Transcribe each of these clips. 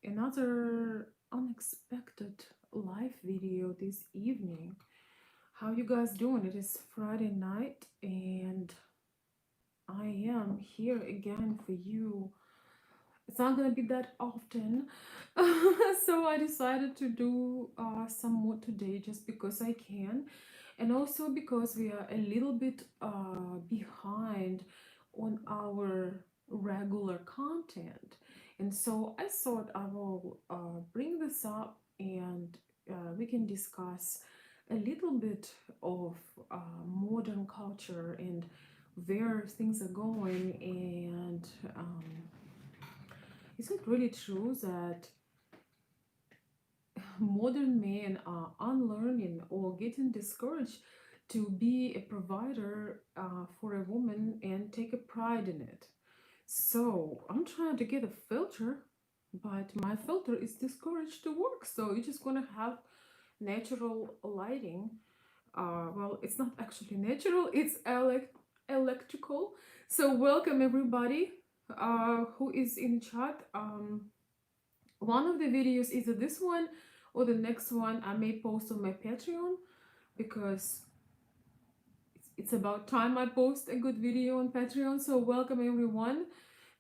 another unexpected live video this evening. How you guys doing? It is Friday night and I am here again for you. It's not gonna be that often, so I decided to do some more today just because I can, and also because we are a little bit behind on our regular content, and so I thought I will bring this up and we can discuss a little bit of modern culture and where things are going and. Is it really true that modern men are unlearning or getting discouraged to be a provider for a woman and take a pride in it? So I'm trying to get a filter, but my filter is discouraged to work. So you're just gonna have natural lighting. Well, it's not actually natural; it's electrical. So welcome everybody who is in chat. One of the videos, either this one or the next one, I may post on my Patreon because it's about time I post a good video on Patreon. So welcome everyone.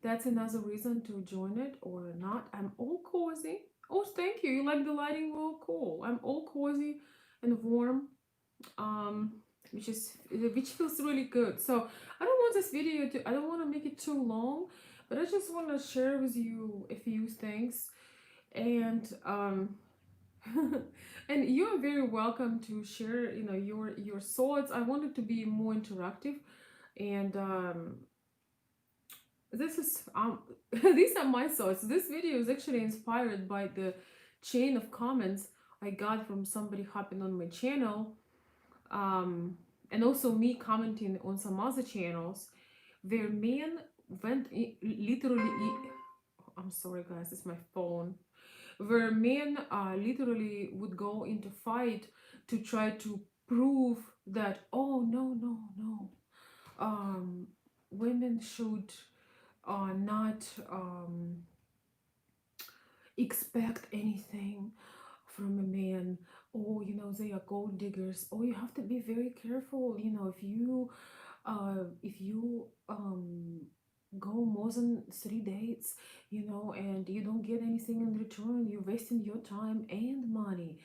That's another reason to join it or not. I'm all cozy. Oh, thank you. You like the lighting? Well, cool. I'm all cozy and warm. Um, which feels really good. So I don't want this video to. I don't want to make it too long, but I just want to share with you a few things and and you're very welcome to share your thoughts. I wanted to be more interactive and this is these are my thoughts. This video is actually inspired by the chain of comments I got from somebody hopping on my channel, and also me commenting on some other channels where men literally I'm sorry guys, it's my phone, where men literally would go into fight to try to prove that, oh, no, um, women should not expect anything from a man. Oh, they are gold diggers. Oh, you have to be very careful, if you go more than 3 dates, and you don't get anything in return, you're wasting your time and money.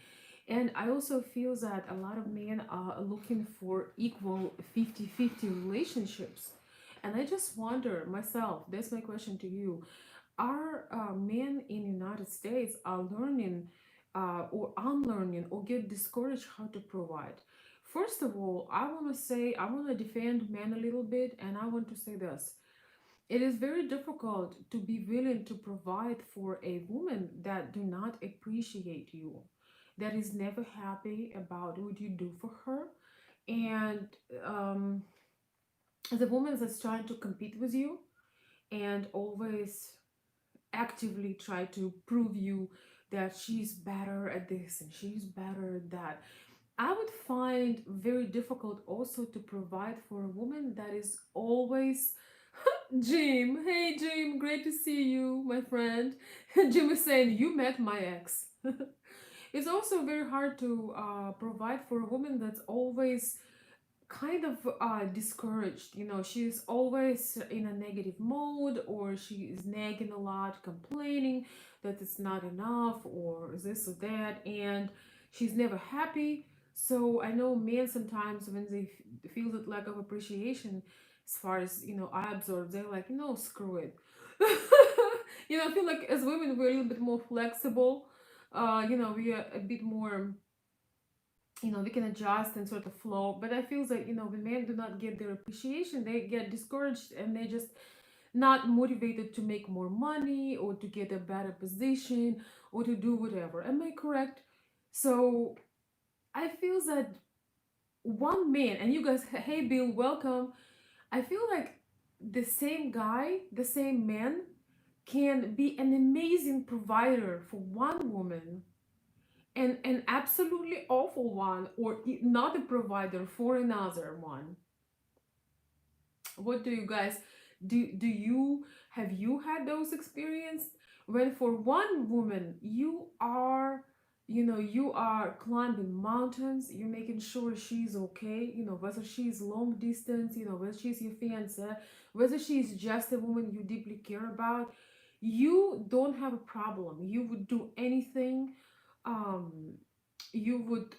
And I also feel that a lot of men are looking for equal 50-50 relationships. And I just wonder myself, that's my question to you. Are men in United States are learning or unlearning or get discouraged how to provide? First of all, I want to defend men a little bit, and I want to say this. It is very difficult to be willing to provide for a woman that do not appreciate you, that is never happy about what you do for her, and um, the woman that's trying to compete with you and always actively try to prove you that she's better at this and she's better at that. I would find very difficult also to provide for a woman that is always Jim. Hey Jim, great to see you, my friend. Jim is saying you met my ex. It's also very hard to provide for a woman that's always kind of discouraged. She's always in a negative mode, or she is nagging a lot, complaining that it's not enough or this or that, and she's never happy. So I know men sometimes when they feel that lack of appreciation, as far as I observe, they're like, screw it. I feel like as women we're a little bit more flexible. We are a bit more, we can adjust and sort of flow. But I feel like, when men do not get their appreciation, they get discouraged and they just not motivated to make more money or to get a better position or to do whatever. Am I correct? So I feel that one man, and you guys, hey Bill, welcome. I feel like the same guy, the same man can be an amazing provider for one woman and an absolutely awful one or not a provider for another one. What do you guys do? You have you had those experiences When for one woman you are, you are climbing mountains, you're making sure she's okay, whether she's long distance, whether she's your fiance, whether she's just a woman you deeply care about, you don't have a problem. You would do anything. um you would,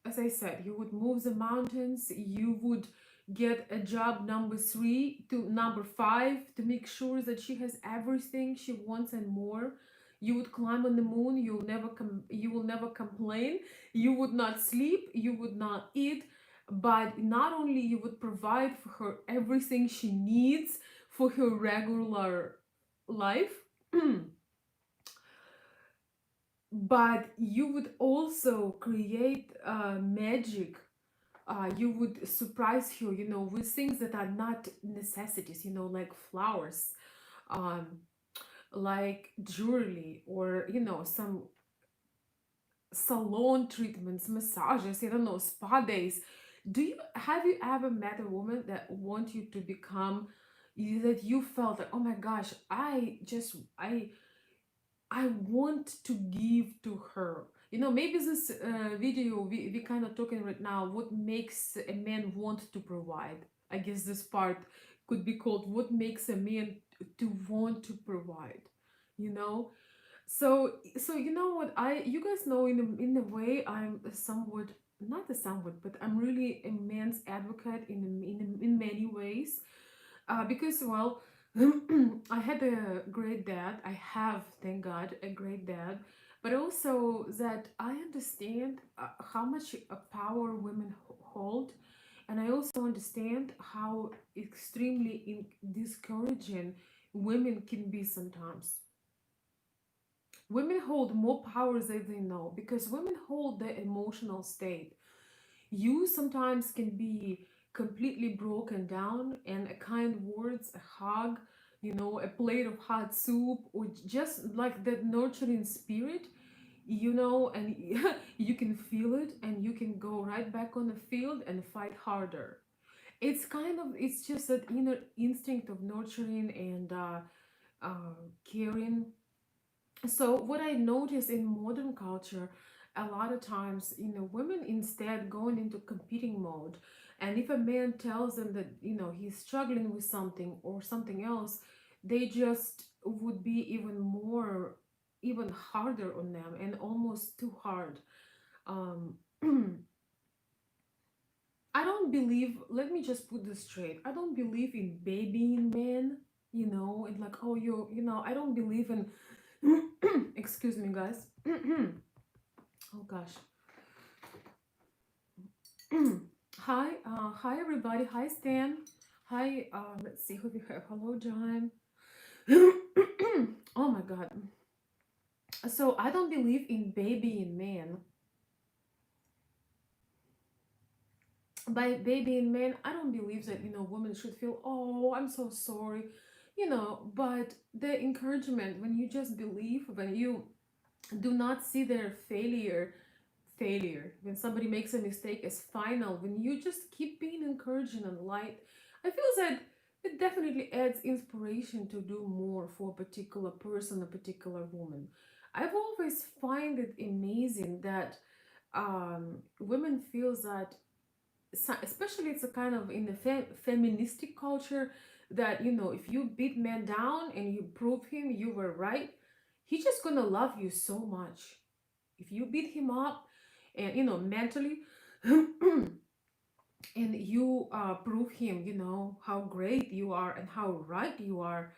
as I said, you would move the mountains, you would get a job number three to number five to make sure that she has everything she wants and more. You would climb on the moon, you will never complain, you would not sleep, you would not eat, but not only you would provide for her everything she needs for her regular life, but you would also create magic. You would surprise her, with things that are not necessities, like flowers, um, like jewelry, or some salon treatments, massages, I don't know, spa days. Have you ever met a woman that want you to become, that you felt like, oh my gosh, I want to give to her. Maybe this video we kind of talking right now. What makes a man want to provide? I guess this part could be called what makes a man to want to provide. You know. So you know what, you guys know, in a way I'm somewhat, not a somewhat, but I'm really a man's advocate in many ways, because, well, I had a great dad. I have, thank God, a great dad. But also that I understand how much power women hold. And I also understand how extremely discouraging women can be sometimes. Women hold more power than they know, because women hold the emotional state. You sometimes can be completely broken down, and a kind words, a hug, a plate of hot soup, or just like that nurturing spirit, and you can feel it, and you can go right back on the field and fight harder. It's just that inner instinct of nurturing and caring. So what I notice in modern culture, a lot of times, women instead going into competing mode. And if a man tells them that, he's struggling with something or something else, they just would be even harder on them, and almost too hard. um I don't believe, let me just put this straight, I don't believe in babying men, and like, oh, I don't believe in excuse me, guys. Oh gosh. Hi everybody. Hi Stan. Hi. Let's see who we have. Hello, John. Oh my God. So I don't believe in babying men. By babying men, I don't believe that women should feel, oh, I'm so sorry, But the encouragement, when you just believe, when you do not see their failure, when somebody makes a mistake as final, when you just keep being encouraging and light, I feel that it definitely adds inspiration to do more for a particular person, a particular woman. I've always find it amazing that women feels that, especially it's a kind of in the feministic culture, that if you beat man down and you prove him you were right, he's just gonna love you so much. If you beat him up and mentally, and you prove him how great you are and how right you are,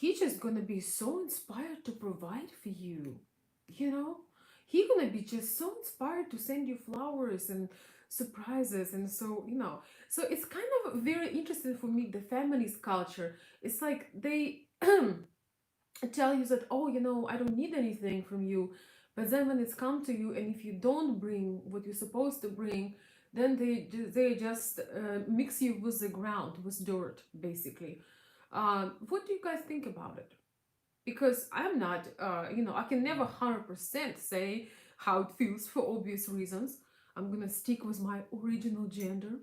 he's just gonna be so inspired to provide for you, you know he gonna be just so inspired to send you flowers and surprises. And so it's kind of very interesting for me, the feminist culture. It's like they tell you that, oh, I don't need anything from you. But then when it's come to you, and if you don't bring what you're supposed to bring, then they just mix you with the ground, with dirt, basically. What do you guys think about it? Because I'm not, I can never 100% say how it feels, for obvious reasons. I'm gonna stick with my original gender.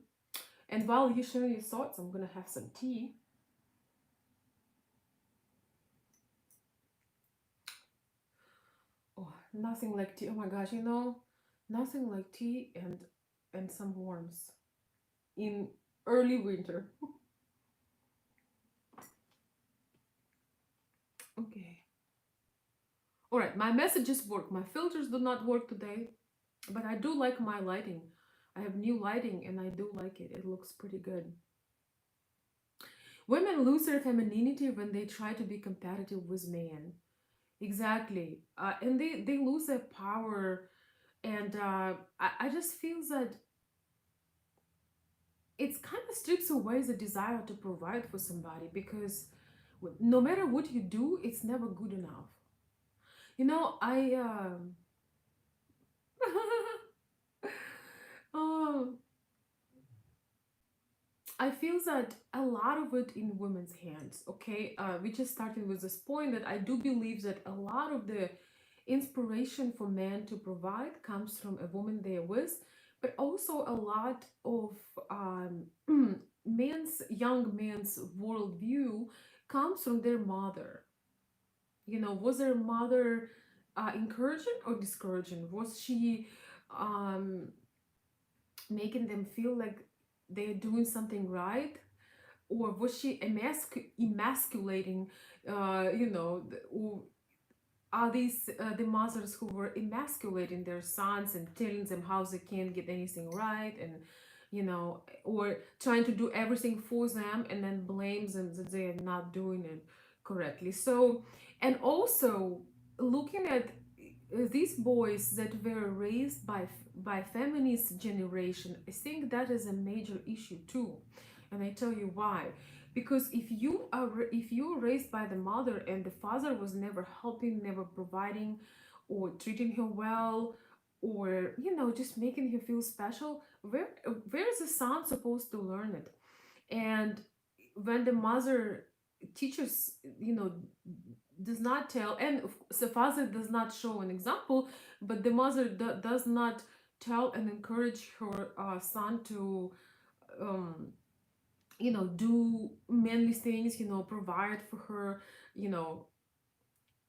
And while you share your thoughts, I'm gonna have some tea. Nothing like tea. Oh my gosh, nothing like tea and some worms in early winter. Okay. All right, my messages work. My filters do not work today, but I do like my lighting. I have new lighting and I do like it. It looks pretty good. Women lose their femininity when they try to be competitive with men. Exactly. And they lose their power. And I just feel that it's kind of strips away the desire to provide for somebody because no matter what you do, it's never good enough. You know, um, I feel that a lot of it in women's hands. Okay, we just started with this point that I do believe that a lot of the inspiration for men to provide comes from a woman they're with, but also a lot of young men's worldview comes from their mother. Was their mother encouraging or discouraging? Was she um, making them feel like they're doing something right, or was she emasculating or are these the mothers who were emasculating their sons and telling them how they can't get anything right, and or trying to do everything for them and then blame them that they are not doing it correctly. So, and also looking at these boys that were raised by feminist generation, I think that is a major issue too, and I tell you why. Because if you're raised by the mother and the father was never helping, never providing, or treating her well, or just making her feel special, where is the son supposed to learn it? And when the mother teaches, does not tell, and the father does not show an example, but the mother does not tell and encourage her son to um, do manly things, provide for her, you know,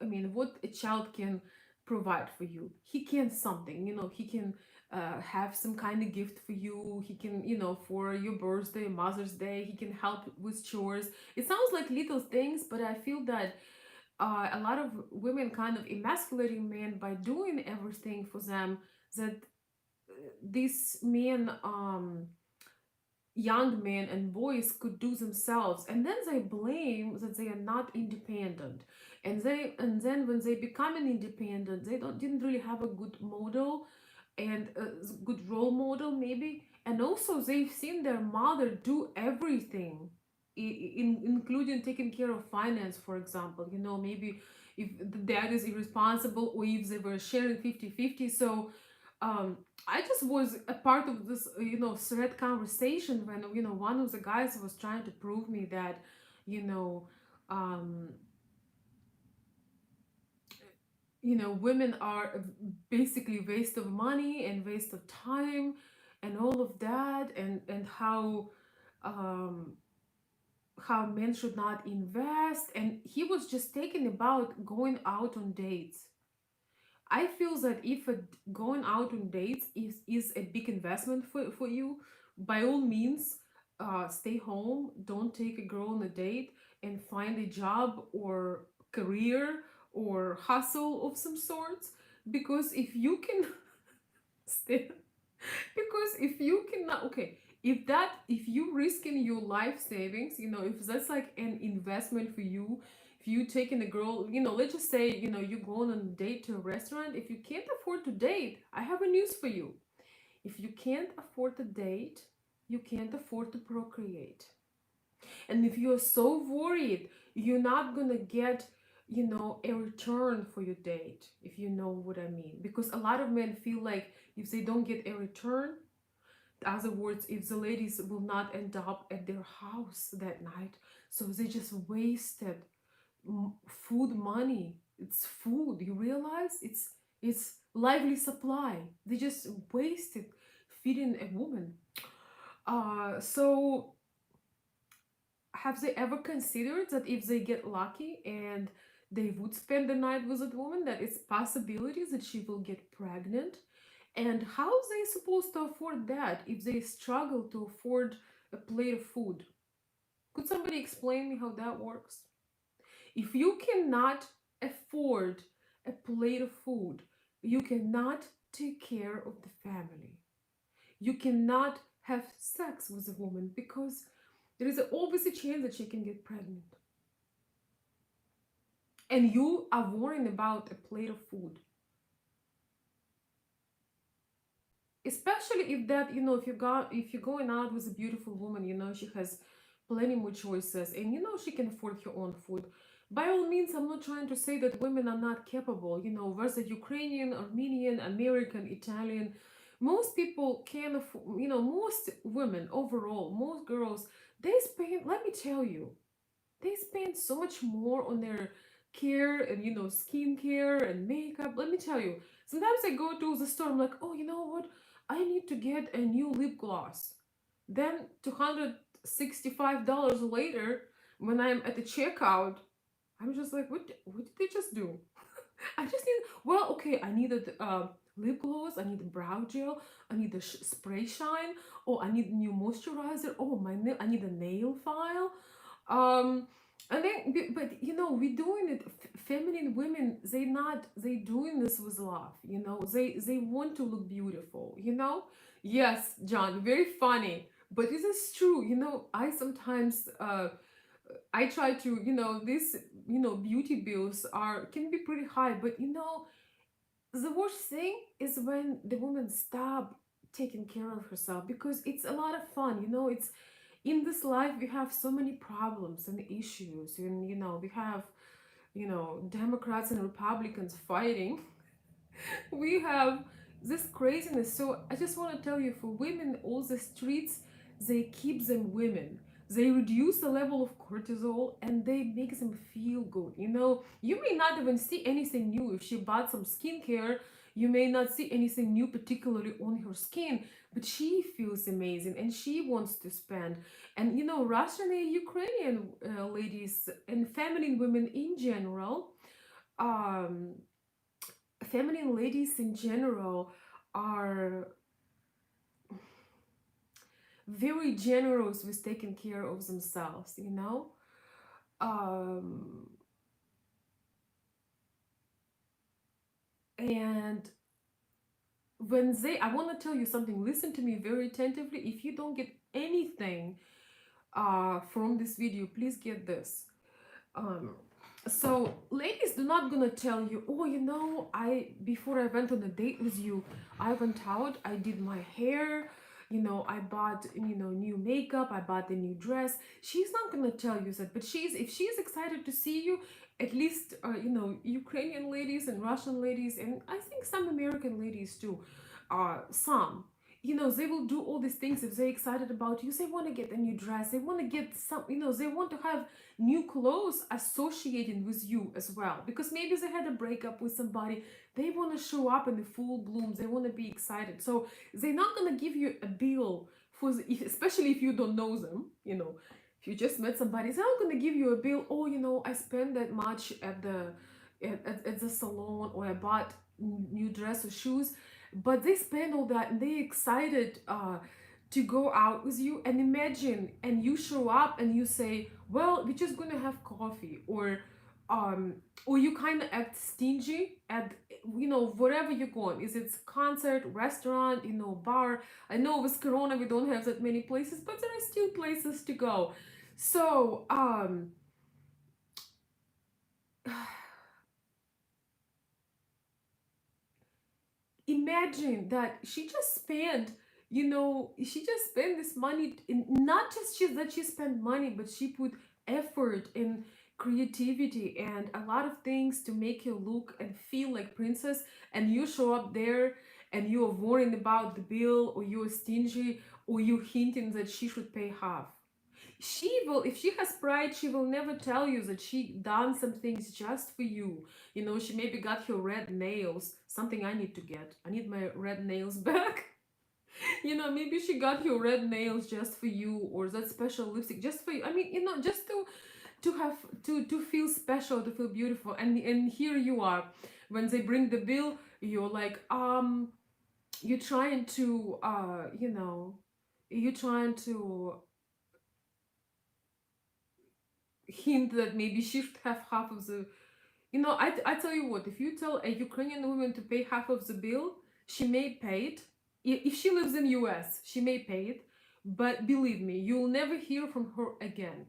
I mean, what a child can provide for you. He can something, he can have some kind of gift for you. He can, for your birthday, Mother's Day, he can help with chores. It sounds like little things, but I feel that a lot of women kind of emasculating men by doing everything for them, that these men young men and boys could do themselves, and then they blame that they are not independent, and then when they become an independent, they didn't really have a good model and a good role model maybe, and also they've seen their mother do everything, including taking care of finance, for example, maybe if the dad is irresponsible or if they were sharing 50-50. So um I just was a part of this, thread conversation when, one of the guys was trying to prove me that, you know, um, women are basically waste of money and waste of time and all of that, and um, how men should not invest. And he was just taking about going out on dates. I feel that if going out on dates is a big investment for you, by all means, stay home, don't take a girl on a date, and find a job or career or hustle of some sorts. Because if you can stay, because if you cannot, okay, if you risk in your life savings, if that's like an investment for you, if you taking a girl, let's just say, you going on a date to a restaurant. If you can't afford to date, I have a news for you. If you can't afford to date, you can't afford to procreate. And if you're so worried you're not gonna get, a return for your date, if you know what I mean, because a lot of men feel like if they don't get a return, in other words, if the ladies will not end up at their house that night, so they just wasted food money. It's food. You realize it's lively supply. They just wasted feeding a woman. So have they ever considered that if they get lucky and they would spend the night with that woman, that it's possibilities that she will get pregnant. And how are they supposed to afford that if they struggle to afford a plate of food? Could somebody explain me how that works? If you cannot afford a plate of food, you cannot take care of the family. You cannot have sex with a woman because there is always a chance that she can get pregnant. And you are worrying about a plate of food. Especially if that, if you're going out with a beautiful woman, she has plenty more choices, and she can afford her own food. By all means, I'm not trying to say that women are not capable, whether Ukrainian, Armenian, American, Italian. Most people can afford, most women overall, most girls, they spend, let me tell you, they spend so much more on their care and skincare and makeup. Let me tell you, sometimes I go to the store, I'm like, oh, you know what, I need to get a new lip gloss. Then $265 later, when I'm at the checkout, I'm just like, what did they just do? I just need, well, okay, I needed lip gloss, I need a brow gel, I need a spray shine, oh, I need a new moisturizer, oh, my nail, I need a nail file. um and then, but we're doing it. Feminine women, they doing this with love. They want to look beautiful. Yes, John, very funny, but this is true. I sometimes I try to, this, beauty bills are can be pretty high, but the worst thing is when the woman stop taking care of herself, because it's a lot of fun. It's in this life we have so many problems and issues, and we have Democrats and Republicans fighting. We have this craziness. So I just want to tell you, for women, all the streets, they keep them women. They reduce the level of cortisol and they make them feel good. You may not even see anything new. If she bought some skincare, you may not see anything new, particularly on her skin, but she feels amazing and she wants to spend. And Russian and Ukrainian ladies and feminine women in general, um, feminine ladies in general are very generous with taking care of themselves. um and when they I want to tell you something, listen to me very attentively. If you don't get anything from this video, please get this. um so ladies, do not gonna tell you, oh, I before I went on a date with you, I went out, I did my hair, I bought new makeup, I bought a new dress. She's not gonna tell you that, but if she's excited to see you, at least Ukrainian ladies and Russian ladies, and I think some American ladies too, some, they will do all these things. If they're excited about you, they want to get a new dress, they want to get some, they want to have new clothes associated with you as well, because maybe they had a breakup with somebody, they want to show up in the full blooms, they want to be excited. So they're not going to give you a bill for especially if you don't know them. If you just met somebody, they're not going to give you a bill, oh, I spent that much at the salon, or I bought new dress or shoes. But they spend all that and they excited to go out with you. And imagine, and you show up and you say, well, we're just gonna have coffee, um or you kind of act stingy at wherever you're going. Is it concert, restaurant, bar? I know with Corona we don't have that many places, but there are still places to go. So imagine that she just spent this money in, not just that she spent money, but she put effort and creativity and a lot of things to make you look and feel like princess. And you show up there and you're worrying about the bill, or you're stingy, or you're hinting that she should pay half. She will, if she has pride, she will never tell you that she done some things just for you. She maybe got her red nails, something I need to get. I need my red nails back. Maybe she got her red nails just for you, or that special lipstick just for you. I mean, just to to have to feel special, to feel beautiful. And here you are, when they bring the bill, you're like, you're trying to you're trying to hint that maybe she should have half of the, I tell you what, if you tell a Ukrainian woman to pay half of the bill, she may pay it. If she lives in US, she may pay it, but believe me, you'll never hear from her again.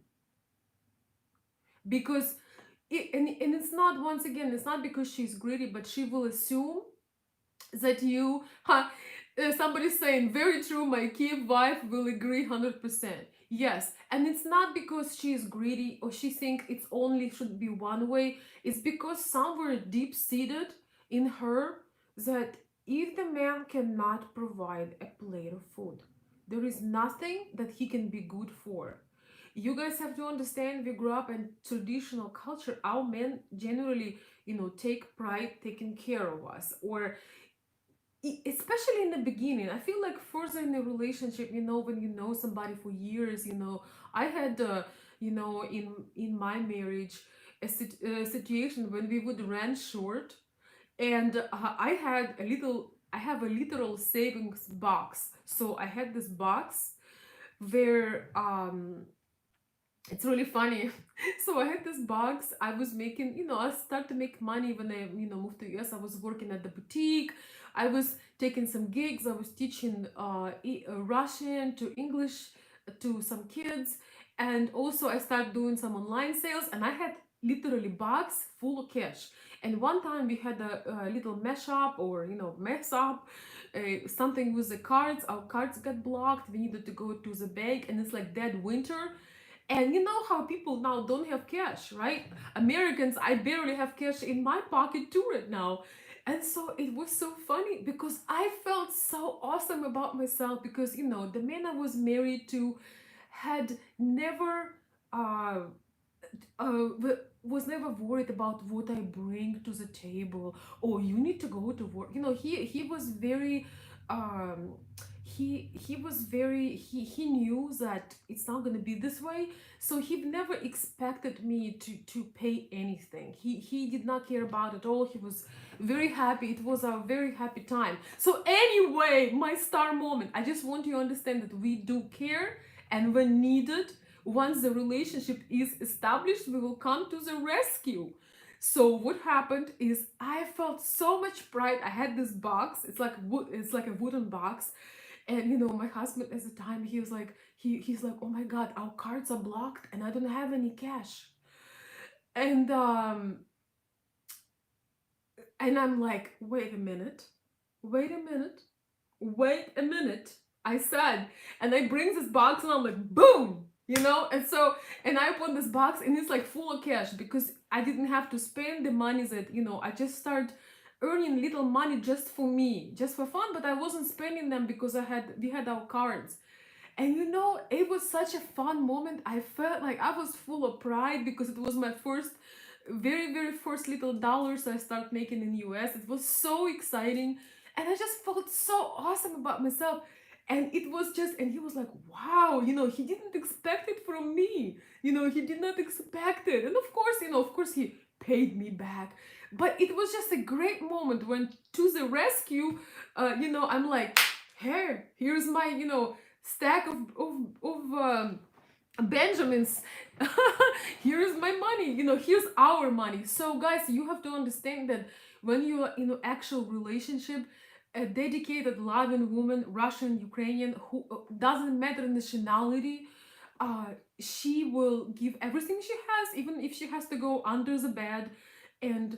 Because and it's not, once again, it's not because she's greedy, but she will assume that you, somebody's saying, very true, my Kiev wife will agree 100%. Yes, and it's not because she is greedy or she thinks it's only should be one way. It's because somewhere deep seated in her, that if the man cannot provide a plate of food, there is nothing that he can be good for. You guys have to understand, we grew up in traditional culture. Our men generally, take pride taking care of us, or especially in the beginning. I feel like further in a relationship, when you know somebody for years, I had in my marriage a situation when we would run short, and I have a literal savings box. So I had this box where it's really funny. So I had this box. I was making, I started to make money when I, moved to US. I was working at the boutique. I was taking some gigs. I was teaching Russian to English to some kids. And also I started doing some online sales, and I had literally box full of cash. And one time we had a little mess up, or, mess up, something with the cards. Our cards got blocked. We needed to go to the bank, and it's like dead winter. And you know how people now don't have cash, right? Americans, I barely have cash in my pocket too right now. And so it was so funny because I felt so awesome about myself, because, the man I was married to had never, uh, was never worried about what I bring to the table, or you need to go to work. He was very, um, he was very, he knew that it's not going to be this way. So he never expected me to pay anything. He did not care about it all. He was very happy. It was a very happy time. So anyway, my star moment, I just want you to understand that we do care, and when needed, once the relationship is established, we will come to the rescue. So what happened is, I felt so much pride. I had this box. It's like wood. It's like a wooden box, and my husband at the time, he was like, he's like, oh my god, our cards are blocked, and I don't have any cash. And I'm like, wait a minute, wait a minute, wait a minute. I said, and I bring this box, and I'm like, boom, and so, and I open this box, and it's like full of cash, because I didn't have to spend the money that, I just started earning little money just for me, just for fun, but I wasn't spending them because we had our cards. And it was such a fun moment. I felt like I was full of pride, because it was my first, very, very first little dollars I started making in the US. It was so exciting. And I just felt so awesome about myself. And it was just, and he was like, wow, he didn't expect it from me. He did not expect it. And of course he paid me back. But it was just a great moment when, to the rescue, I'm like, hey, here's my, stack of Benjamins. Here's my money. Here's our money. So guys, you have to understand that when you are in an actual relationship, a dedicated, loving woman, Russian, Ukrainian, who doesn't matter nationality, she will give everything she has, even if she has to go under the bed and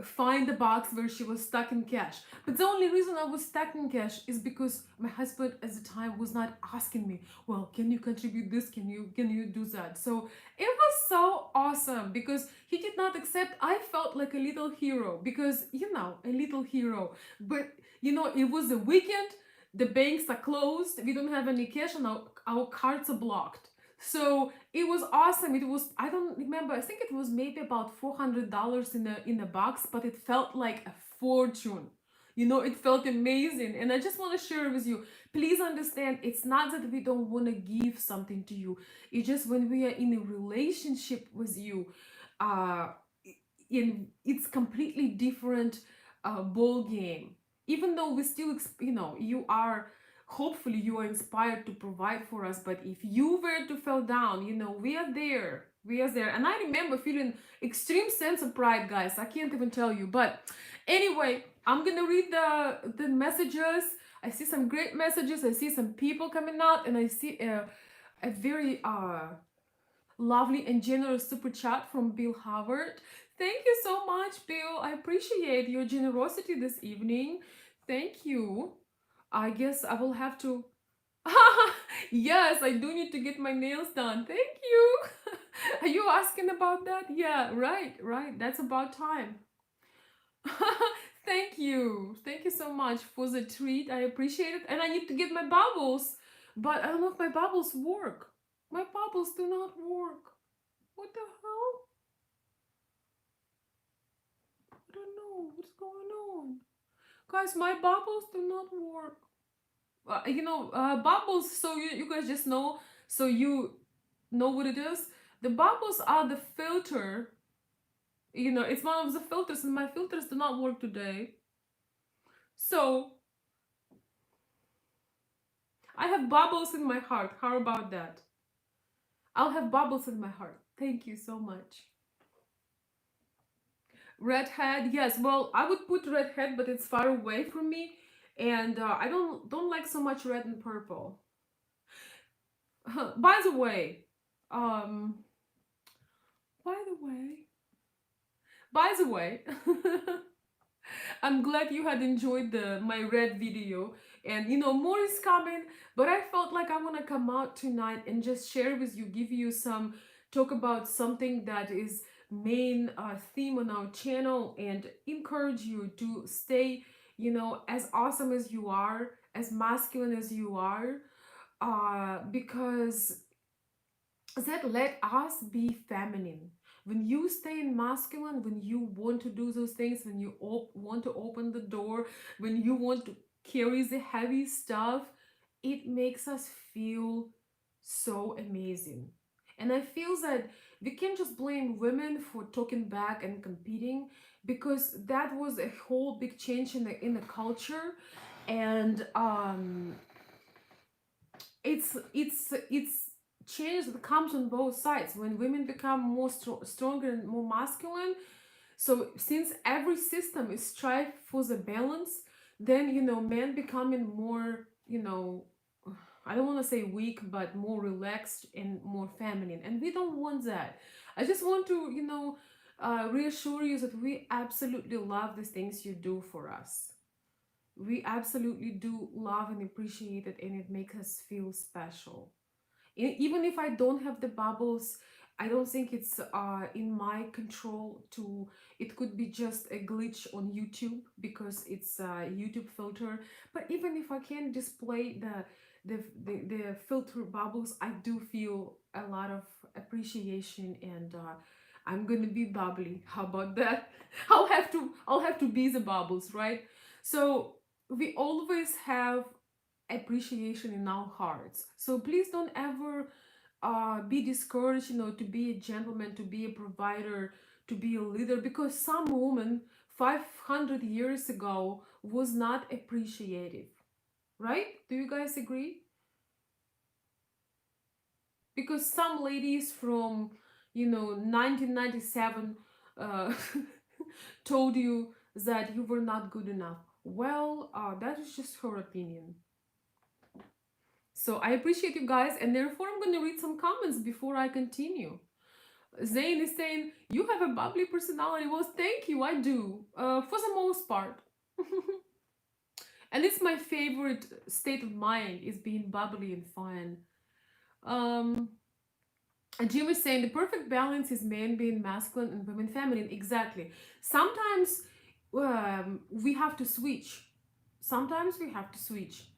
find the box where she was stuck in cash. But the only reason I was stuck in cash is because my husband at the time was not asking me, well, can you contribute this, can you do that? So it was so awesome, because he did not accept. I felt like a little hero, because a little hero. But it was a weekend, the banks are closed, we don't have any cash, and our cards are blocked. So it was awesome. It was, I don't remember, I think it was maybe about $400 in a box, but it felt like a fortune. It felt amazing. And I just want to share it with you. Please understand, it's not that we don't want to give something to you. It's just when we are in a relationship with you, uh, it's completely different ball game. Even though we still, you are, hopefully you are inspired to provide for us. But if you were to fall down, we are there. We are there. And I remember feeling extreme sense of pride, guys. I can't even tell you. But anyway, I'm gonna read the messages. I see some great messages. I see some people coming out, and I see a very lovely and generous super chat from Bill Howard. Thank you so much, Bill. I appreciate your generosity this evening. Thank you. I guess I will have to. Yes, I do need to get my nails done. Thank you. Are you asking about that? Yeah, right, right. That's about time. Thank you. Thank you so much for the treat. I appreciate it. And I need to get my bubbles. But I don't know if my bubbles work. My bubbles do not work. What the hell? I don't know. What's going on? Guys, my bubbles do not work. Bubbles, so you guys just know, so you know what it is. The bubbles are the filter. It's one of the filters, and my filters do not work today. So I have bubbles in my heart. How about that? I'll have bubbles in my heart. Thank you so much. Redhead, yes. Well, I would put redhead, but it's far away from me, and I don't like so much red and purple. By the way, um, by the way, by the way, I'm glad you had enjoyed my red video, and more is coming. But I felt like I want to come out tonight and just share with you, give you some talk about something that is main theme on our channel, and encourage you to stay, as awesome as you are, as masculine as you are, because that let us be feminine. When you stay in masculine, when you want to do those things, when you want to open the door, when you want to carry the heavy stuff, it makes us feel so amazing. And I feel that we can't just blame women for talking back and competing, because that was a whole big change in the culture. And it's change that comes on both sides when women become more stronger and more masculine. So since every system is strive for the balance, then men becoming more, I don't want to say weak, but more relaxed and more feminine, and we don't want that. I just want to reassure you that we absolutely love the things you do for us. We absolutely do love and appreciate it, and it makes us feel special. Even if I don't have the bubbles, I don't think it's in my control to. It could be just a glitch on YouTube because it's a YouTube filter. But even if I can't display the filter bubbles, I do feel a lot of appreciation, and I'm gonna be bubbly. How about that? I'll have to be the bubbles, right? So we always have appreciation in our hearts. So please don't ever be discouraged, to be a gentleman, to be a provider, to be a leader, because some woman 500 years ago was not appreciated, right? Do you guys agree? Because some ladies from 1997 uh, told you that you were not good enough. Well, that is just her opinion. So I appreciate you guys, and therefore I'm going to read some comments before I continue. Zane is saying, you have a bubbly personality. Well, thank you, I do, for the most part. And it's my favorite state of mind, is being bubbly and fun. Um, and Jim is saying, the perfect balance is men being masculine and women feminine. Exactly. Sometimes we have to switch. Sometimes we have to switch.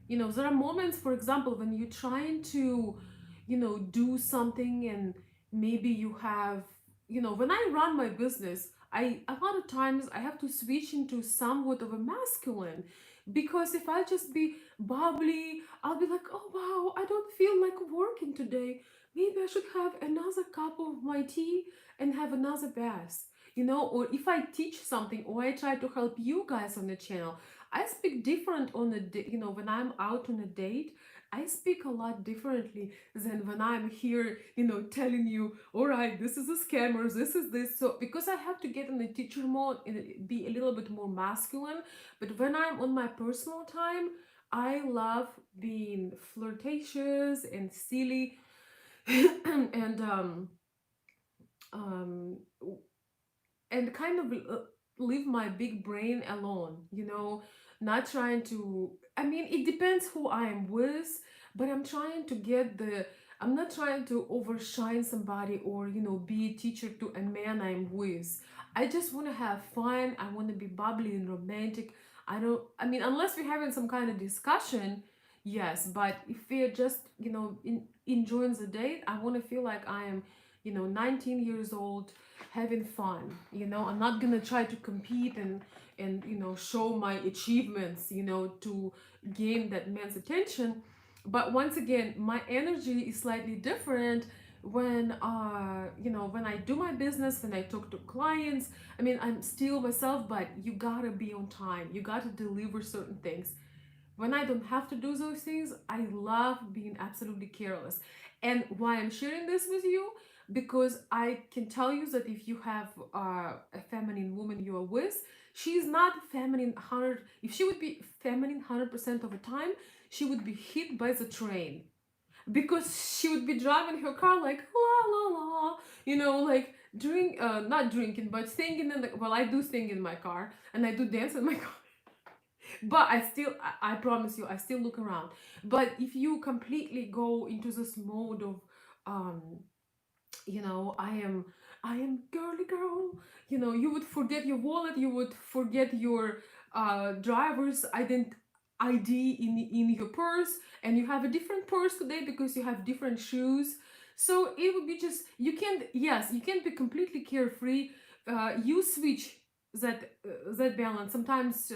There are moments, for example, when you're trying to do something, and maybe you have, when I run my business, a lot of times I have to switch into somewhat of a masculine, because if I just be bubbly, I'll be like, oh wow, I don't feel like working today. Maybe I should have another cup of my tea and have another bath. Or if I teach something or I try to help you guys on the channel, I speak different on when I'm out on a date. I speak a lot differently than when I'm here, telling you, all right, this is a scammer, this is this. So because I have to get in the teacher mode and be a little bit more masculine, but when I'm on my personal time, I love being flirtatious and silly and um and kind of leave my big brain alone, not trying to, I mean, it depends who I am with, but I'm not trying to overshine somebody or, be a teacher to a man I'm with. I just want to have fun. I want to be bubbly and romantic. I mean, unless we're having some kind of discussion, yes, but if we're just, enjoying the date, I want to feel like I am, 19 years old having fun. I'm not gonna try to compete and show my achievements, to gain that man's attention. But once again, my energy is slightly different when I do my business, when I talk to clients. I mean, I'm still myself, but you gotta be on time, you gotta deliver certain things. When I don't have to do those things, I love being absolutely careless. And why I'm sharing this with you, because I can tell you that if you have a feminine woman you are with, she's not feminine 100. If she would be feminine 100% of the time, she would be hit by the train, because she would be driving her car like la la la, like drink, not drinking, but singing well, I do sing in my car and I do dance in my car, but I promise you, I still look around. But if you completely go into this mode of um I am girly girl, you would forget your wallet, you would forget your driver's ID in your purse, and you have a different purse today because you have different shoes. So it would be just, you can't be completely carefree. You switch that balance sometimes,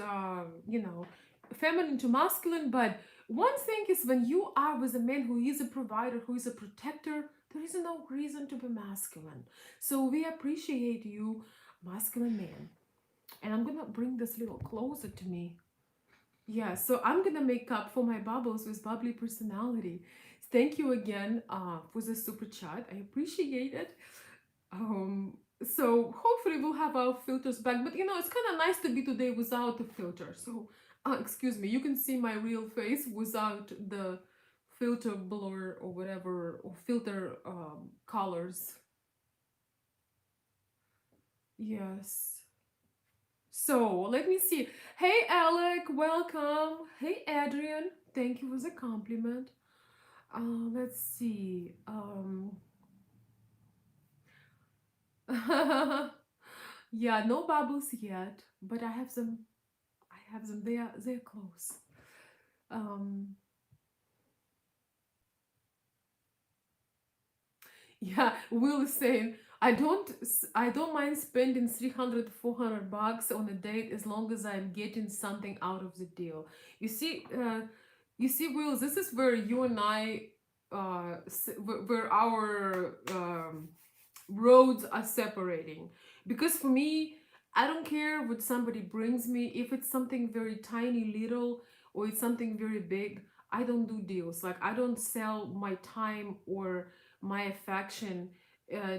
feminine to masculine. But one thing is, when you are with a man who is a provider, who is a protector, there is no reason to be masculine. So we appreciate you, masculine man. And I'm gonna bring this little closer to me. Yeah, so I'm gonna make up for my bubbles with bubbly personality. Thank you again for the super chat. I appreciate it. So hopefully we'll have our filters back. But it's kind of nice to be today without a filter. So excuse me, you can see my real face without the filter blur or whatever, or filter colors. Yes. So let me see. Hey Alec, welcome. Hey Adrian, thank you for the compliment. Let's see. Yeah, no bubbles yet, but I have them. I have them. They're close. Um, Yeah, Will is saying, I don't mind spending 300 $400 on a date as long as I'm getting something out of the deal. You see, Will, this is where you and I, where our roads are separating. Because for me, I don't care what somebody brings me. If it's something very tiny little or it's something very big, I don't do deals. Like, I don't sell my time or my affection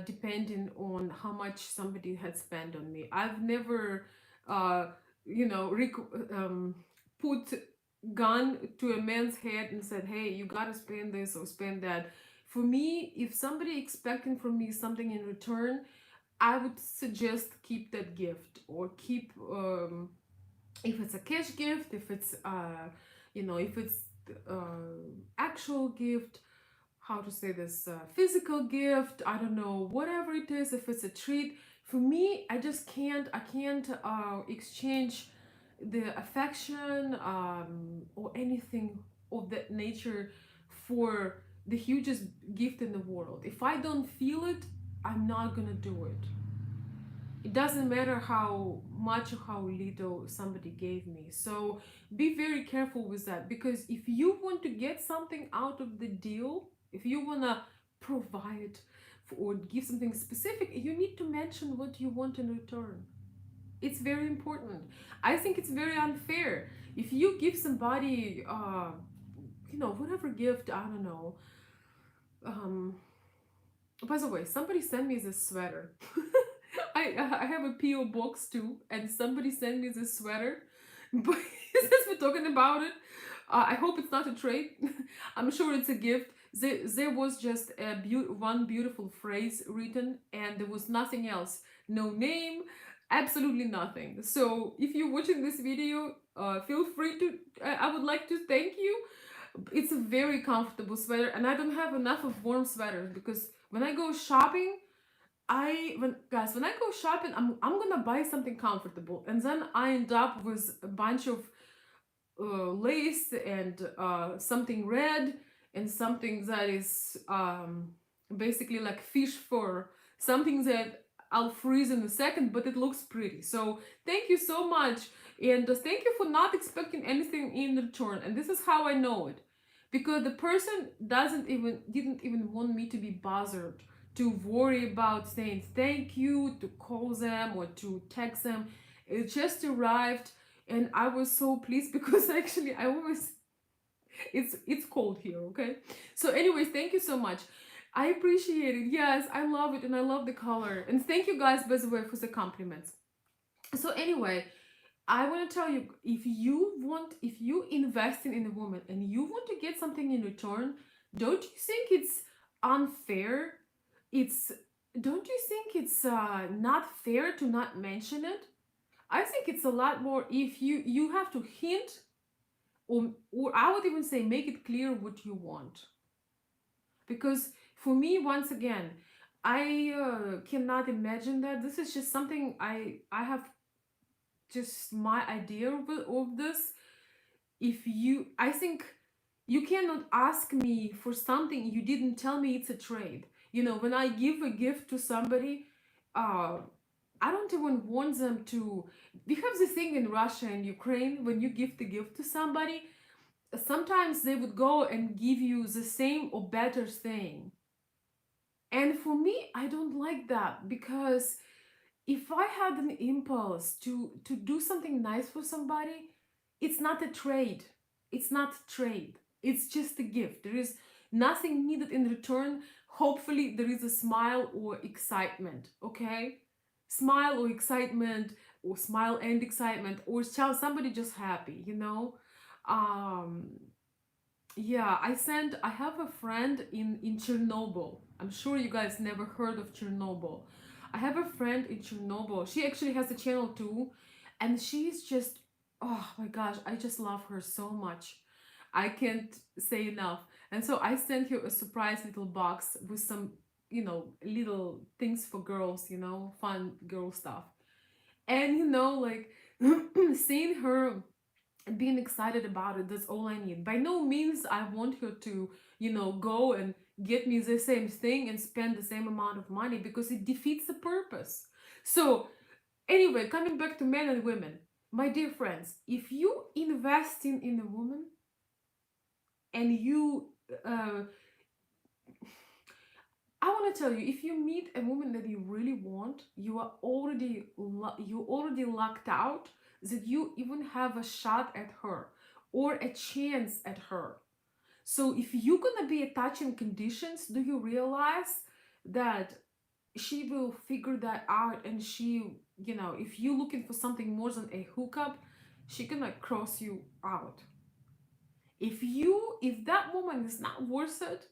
depending on how much somebody had spent on me. I've never uh put gun to a man's head and said, hey, you gotta spend this or spend that. For me, if somebody expecting from me something in return, I would suggest keep that gift, or keep, if it's a cash gift, if it's actual gift, how to say this, physical gift, I don't know, whatever it is, if it's a treat. For me, I can't exchange the affection, or anything of that nature for the hugest gift in the world. If I don't feel it, I'm not gonna do it. It doesn't matter how much or how little somebody gave me. So be very careful with that, because if you want to get something out of the deal, if you want to provide or give something specific, you need to mention what you want in return. It's very important. I think it's very unfair if you give somebody whatever gift, I don't know. um by the way, somebody sent me this sweater. I have a PO box too, and somebody sent me this sweater. But since we're talking about it, I hope it's not a trade. I'm sure it's a gift. There was just one beautiful phrase written, and there was nothing else. No name, absolutely nothing. So if you're watching this video, feel free to. I would like to thank you. It's a very comfortable sweater, and I don't have enough of warm sweaters, because when I go shopping, when I go shopping, I'm gonna buy something comfortable, and then I end up with a bunch of lace and something red and something that is basically like fish fur, something that I'll freeze in a second, but it looks pretty. So thank you so much, and thank you for not expecting anything in return. And this is how I know it, because the person didn't even want me to be bothered, to worry about saying thank you, to call them or to text them. It just arrived, and I was so pleased because actually I always it's cold here, okay? So anyways, thank you so much. I appreciate it. Yes, I love it, and I love the color. And thank you guys, by the way, for the compliments. So anyway, I want to tell you, if you invest in a woman and you want to get something in return, don't you think it's unfair? It's Don't you think it's not fair to not mention it? I think it's a lot more if you have to hint, or I would even say make it clear what you want. Because for me, once again, I cannot imagine that. This is just something I have, just my idea of this. If you I think you cannot ask me for something you didn't tell me it's a trade. When I give a gift to somebody, uh I don't even want them to. We have this thing in Russia and Ukraine: when you give the gift to somebody, sometimes they would go and give you the same or better thing. And for me, I don't like that, because if I had an impulse to do something nice for somebody, it's not a trade. It's not trade. It's just a gift. There is nothing needed in return. Hopefully, there is a smile or excitement. Okay, smile or excitement, or smile and excitement, or somebody just happy. Um, yeah, I have a friend in Chernobyl. I'm sure you guys never heard of Chernobyl. I have a friend in Chernobyl. She actually has a channel too, and she's just, oh my gosh, I just love her so much. I can't say enough. And so I sent her a surprise little box with some, little things for girls, fun girl stuff. And like seeing her being excited about it, that's all I need. By no means I want her to go and get me the same thing and spend the same amount of money, because it defeats the purpose. So anyway, coming back to men and women, my dear friends, if you invest in a woman, and you uh, I want to tell you, if you meet a woman that you really want, you already lucked out that you even have a shot at her or a chance at her. So if you're gonna be attaching conditions, do you realize that she will figure that out, and if you're looking for something more than a hookup, she gonna cross you out. If that woman is not worth it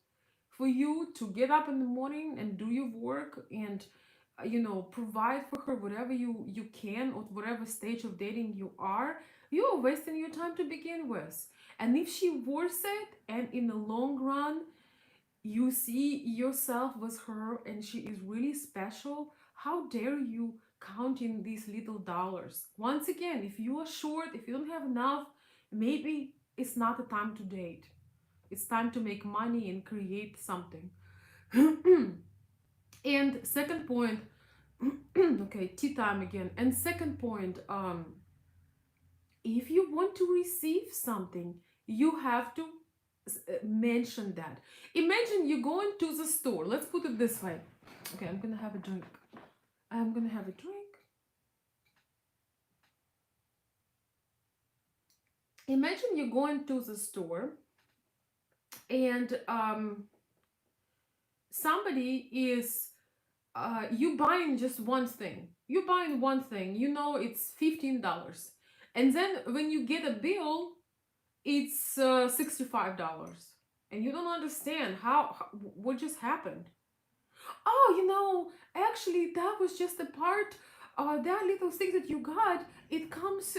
for you to get up in the morning and do your work, and provide for her whatever you can, or whatever stage of dating you are wasting your time to begin with. And if she worth it, and in the long run you see yourself with her and she is really special, how dare you count in these little dollars? Once again, if you are short, if you don't have enough, maybe it's not the time to date. It's time to make money and create something. And second point, Okay, tea time again. And second point, if you want to receive something, you have to mention that. Imagine you go into the store. Let's put it this way. Okay, I'm gonna have a drink. I'm gonna have a drink. Imagine you go into the store and somebody is you buying just one thing. You buying one thing. You know it's $15, and then when you get a bill, it's $65, and you don't understand what just happened. Oh, actually, that was just a part. That little thing that you got, it comes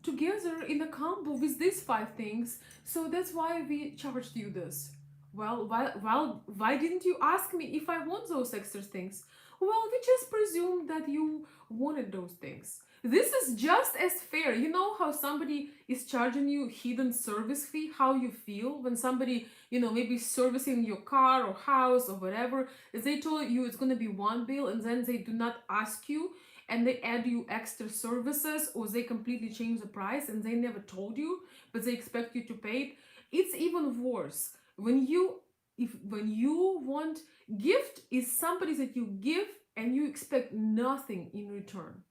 together in a combo with these five things. So that's why we charged you this. Well, why didn't you ask me if I want those extra things? Well, we just presumed that you wanted those things. This is just as fair. You know how somebody is charging you hidden service fee? How you feel when somebody, maybe servicing your car or house or whatever, they told you it's going to be one bill and then they do not ask you and they add you extra services, or they completely change the price and they never told you but they expect you to pay it. It's even worse when you want. Gift is somebody that you give and you expect nothing in return.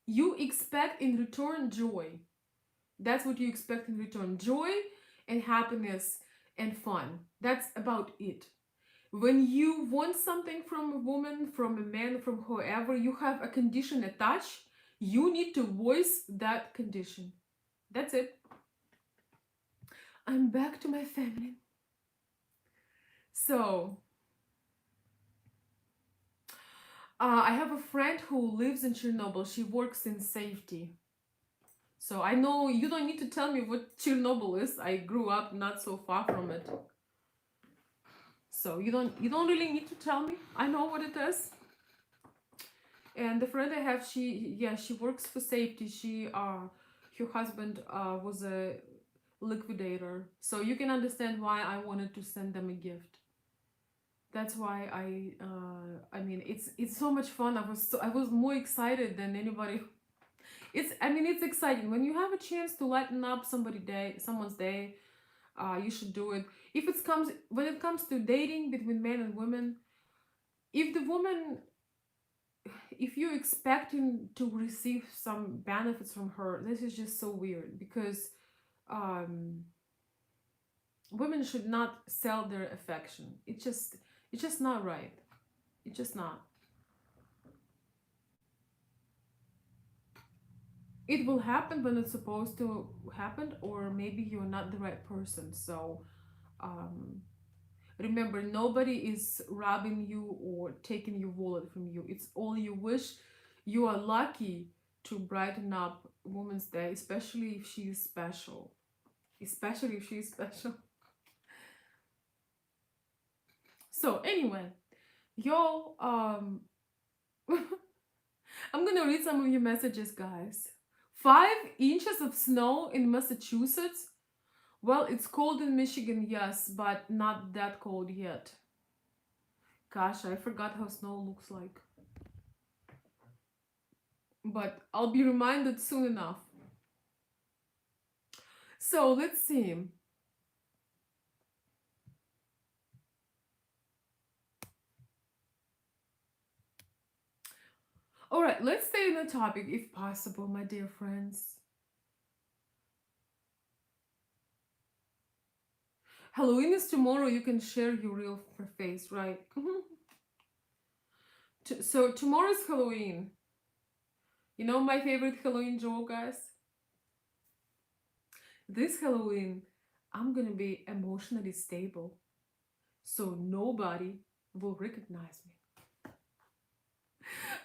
You expect in return joy. That's what you expect in return: joy and happiness and fun. That's about it. When you want something from a woman, from a man, from whoever, you have a condition attached. You need to voice that condition. That's it. I'm back to my feminine. So, I have a friend who lives in Chernobyl. She works in safety. So I know you don't need to tell me what Chernobyl is. I grew up not so far from it. So you don't really need to tell me. I know what it is. And the friend I have, she works for safety. Her husband was a liquidator. So you can understand why I wanted to send them a gift. That's why I mean it's so much fun. I was more excited than anybody. It's exciting when you have a chance to lighten up someone's day. You should do it. When it comes to dating between men and women, if the woman, if you're expecting to receive some benefits from her, this is just so weird because um, women should not sell their affection. It's just not right. It's just not. It will happen when it's supposed to happen, or maybe you're not the right person. So um, remember, nobody is robbing you or taking your wallet from you. It's all you wish. You are lucky to brighten up Women's Day, especially if she is special. Especially if she's special. So anyway, yo, I'm gonna read some of your messages, guys. 5 inches of snow in Massachusetts. Well, it's cold in Michigan, yes, but not that cold yet. Gosh, I forgot how snow looks like. But I'll be reminded soon enough. So let's see. Alright, let's stay on the topic if possible, my dear friends. Halloween is tomorrow. You can share your real face, right? So tomorrow's Halloween. You know my favorite Halloween joke, guys? This Halloween, I'm gonna be emotionally stable, so nobody will recognize me.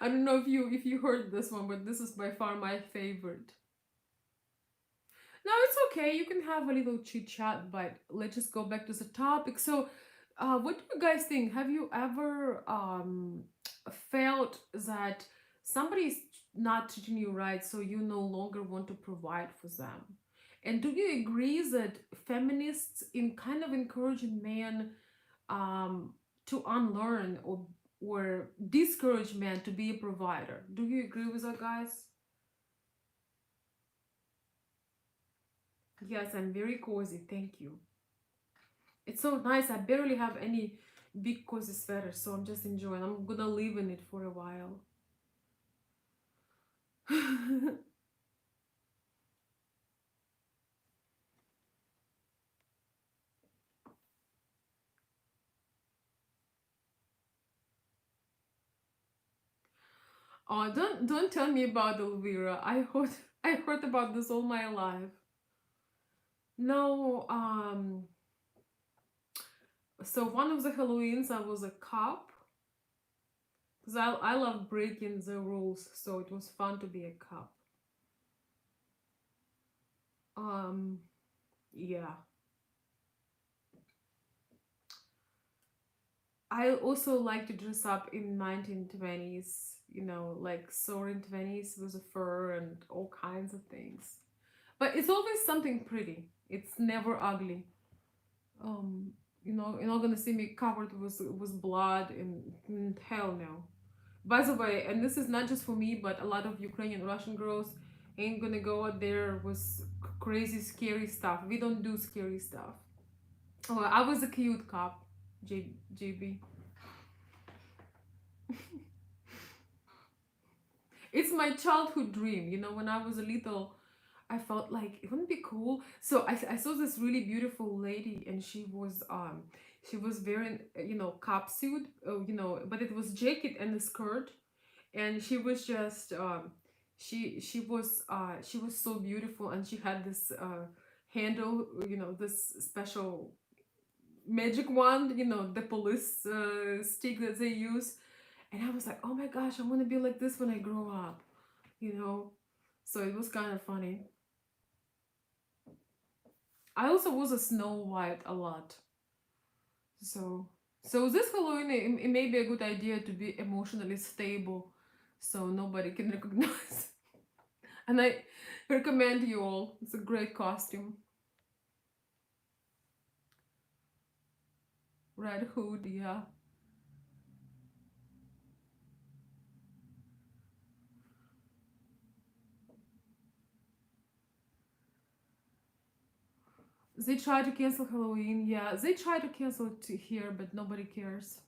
I don't know if you heard this one, but this is by far my favorite. No, it's okay. You can have a little chit chat, but let's just go back to the topic. So, what do you guys think? Have you ever felt that somebody is not treating you right, so you no longer want to provide for them? And do you agree that feminists in kind of encouraging men to unlearn or or discourage men to be a provider. Do you agree with that, guys? Yes, I'm very cozy. Thank you. It's so nice. I barely have any big cozy sweaters, so I'm just enjoying. I'm gonna live in it for a while. Oh, don't tell me about Elvira. I heard about this all my life. No, so one of the Halloweens I was a cop because I love breaking the rules, so it was fun to be a cop. Um, yeah. I also like to dress up in 1920s, like soaring 20s with a fur and all kinds of things. But it's always something pretty. It's never ugly. Um, you're not gonna see me covered with blood and hell no. By the way, and this is not just for me, but a lot of Ukrainian Russian girls ain't gonna go out there with crazy scary stuff. We don't do scary stuff. Oh, I was a cute cop, JB. It's my childhood dream. When I was a little, I felt like it wouldn't be cool. So I saw this really beautiful lady, and she was wearing cop suit, but it was jacket and a skirt, and she was just she was so beautiful, and she had this handle, this special magic wand, the police stick that they use, and I was like, oh my gosh, I want to be like this when I grow up, you know. So it was kind of funny. I also was a Snow White a lot. So this Halloween, it may be a good idea to be emotionally stable, so nobody can recognize. And I recommend you all. It's a great costume. Red Hood, yeah. They try to cancel Halloween, yeah. They try to cancel it here, but nobody cares.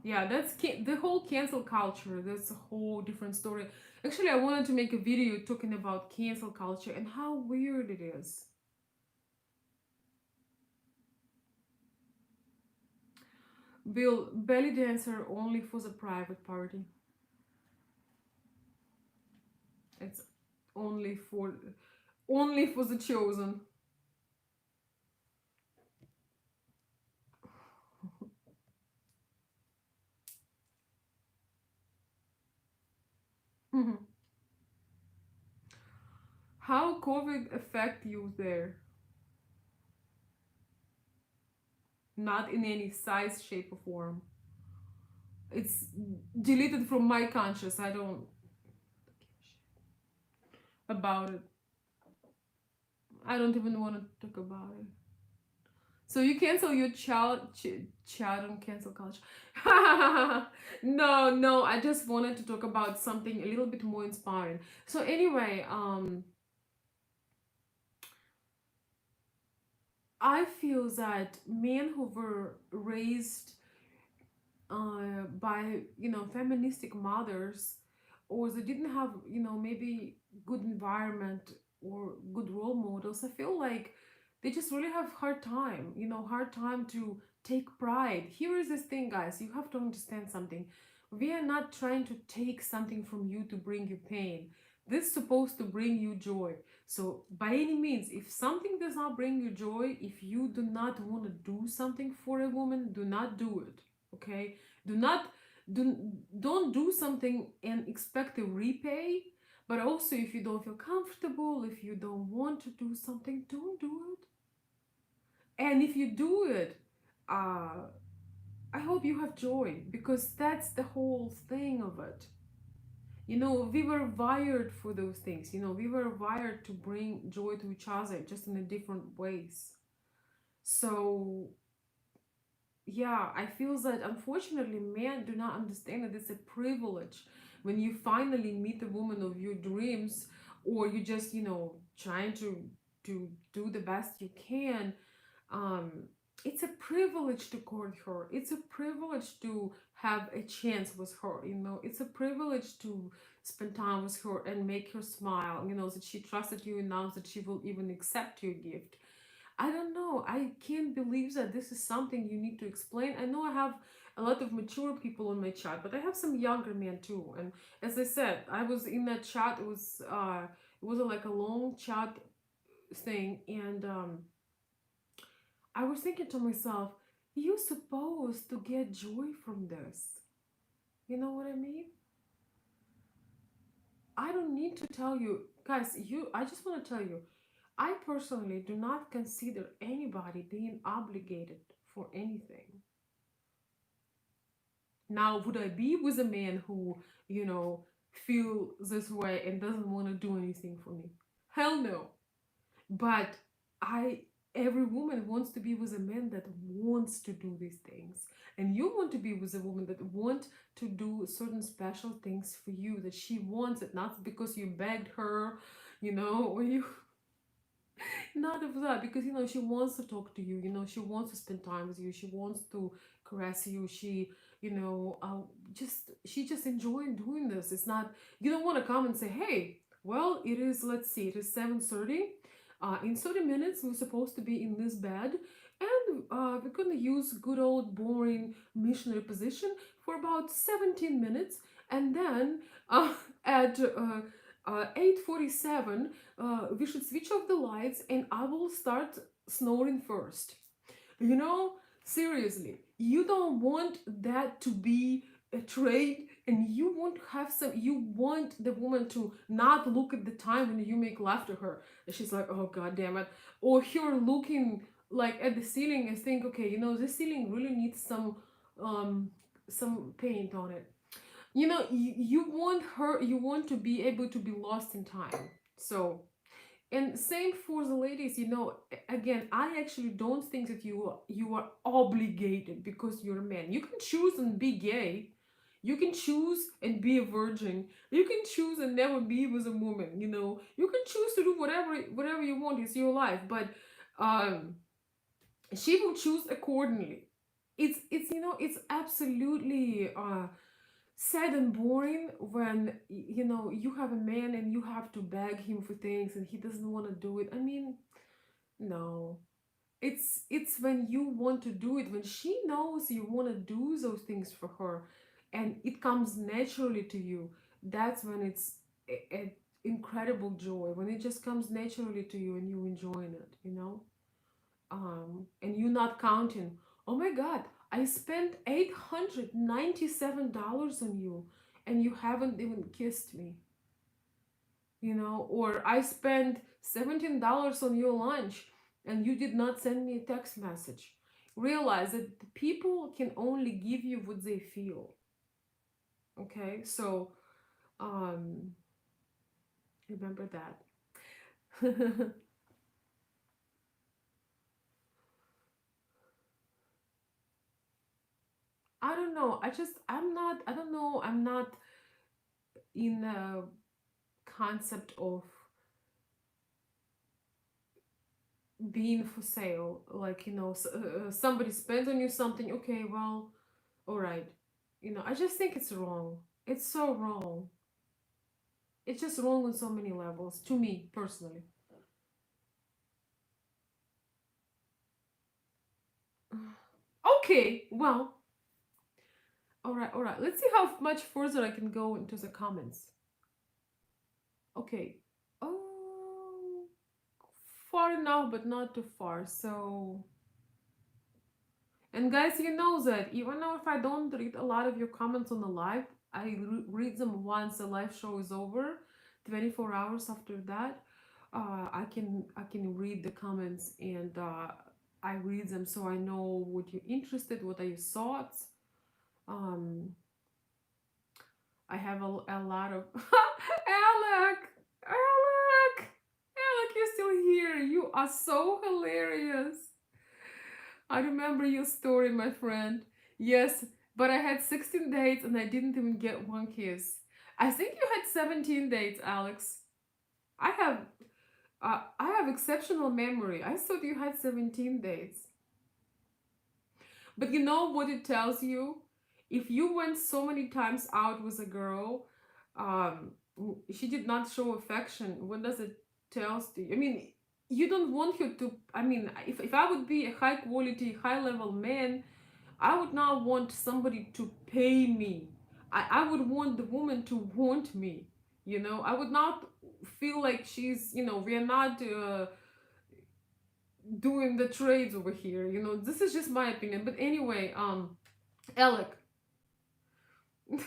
Yeah, that's the whole cancel culture. That's a whole different story. Actually, I wanted to make a video talking about cancel culture and how weird it is. Bill, belly dancer only for the private party. It's only for the chosen. How COVID affect you there? Not in any size, shape, or form. It's deleted from my conscious. I don't about it. I don't even want to talk about it. So you cancel your child on cancel culture. No, no. I just wanted to talk about something a little bit more inspiring. So anyway, I feel that men who were raised by feministic mothers, or they didn't have maybe good environment or good role models, I feel like they just really have hard time to take pride. Here is this thing, guys, you have to understand something. We are not trying to take something from you to bring you pain. This is supposed to bring you joy. So by any means, if something does not bring you joy, if you do not want to do something for a woman, do not do it. Okay, do not do don't do something and expect to repay. But also, if you don't feel comfortable, if you don't want to do something, don't do it. And if you do it, uh I hope you have joy, because that's the whole thing of it. We were wired for those things. We were wired to bring joy to each other, just in a different ways. So yeah, I feel that unfortunately men do not understand that it's a privilege when you finally meet the woman of your dreams, or you just, trying to do the best you can. um it's a privilege to court her. It's a privilege to have a chance with her. It's a privilege to spend time with her and make her smile, that she trusted you enough that she will even accept your gift. I don't know. I can't believe that this is something you need to explain. I know I have a lot of mature people on my chat, but I have some younger men too. And as I said, I was in that chat. It was like a long chat thing, and I was thinking to myself, you're supposed to get joy from this. You know what I mean? I don't need to tell you, guys. I just want to tell you, I personally do not consider anybody being obligated for anything. Now, would I be with a man who, you know, feel this way and doesn't want to do anything for me? Hell no. But I every woman wants to be with a man that wants to do these things. And you want to be with a woman that wants to do certain special things for you, that she wants it, not because you begged her, or you not of that, because she wants to talk to you. She wants to spend time with you. She wants to caress you. She just enjoying doing this. It's not, you don't want to come and say, hey, well, it is, let's see, it is 7:30. In 30 minutes we're supposed to be in this bed, and we're gonna use good old boring missionary position for about 17 minutes, and then at 8:47 we should switch off the lights and I will start snoring first. You know, seriously, you don't want that to be a trait, and you want the woman to not look at the time when you make love to her. And she's like, oh god damn it. Or her looking like at the ceiling and think, okay, this ceiling really needs um some paint on it. You want to be able to be lost in time. So, and same for the ladies. Again, I actually don't think that you are obligated because you're a man. You can choose and be gay. You can choose and be a virgin. You can choose and never be with a woman. You can choose to do whatever you want. It's your life. But um she will choose accordingly. It's absolutely sad and boring when you have a man and you have to beg him for things and he doesn't want to do it. I mean, no. It's when you want to do it, when she knows you want to do those things for her and it comes naturally to you. That's when it's a incredible joy, when it just comes naturally to you and you enjoying it. And you're not counting, oh my god, I spent $897 on you and you haven't even kissed me. Or I spent $17 on your lunch and you did not send me a text message. Realize that the people can only give you what they feel. Okay, so um remember that. I don't know. I don't know. I'm not in a concept of being for sale. Like, somebody spends on you something. Okay, well, all right. I just think it's wrong. It's so wrong. It's just wrong on so many levels, to me personally. Okay, well, all right, all right. Let's see how much further I can go into the comments. Okay. Oh, far enough, but not too far. So, and guys, you know that even though if I don't read a lot of your comments on the live, I read them once the live show is over. 24 hours after that, I can read the comments, and I read them so I know what you're interested, what are your thoughts. Um, I have a lot of Alec, Alec, Alec, you're still here. You are so hilarious. I remember your story, my friend. Yes, but I had 16 dates and I didn't even get one kiss. I think you had 17 dates, Alex. I have I have exceptional memory. I thought you had 17 dates. But you know what it tells you? If you went so many times out with a girl, um, she did not show affection, what does it tells to you? I mean, you don't want her to. I mean, if I would be a high quality, high level man, I would not want somebody to pay me. I would want the woman to want me. You know, I would not feel like she's, we are not doing the trades over here. You know, this is just my opinion. But anyway, Alec, I'm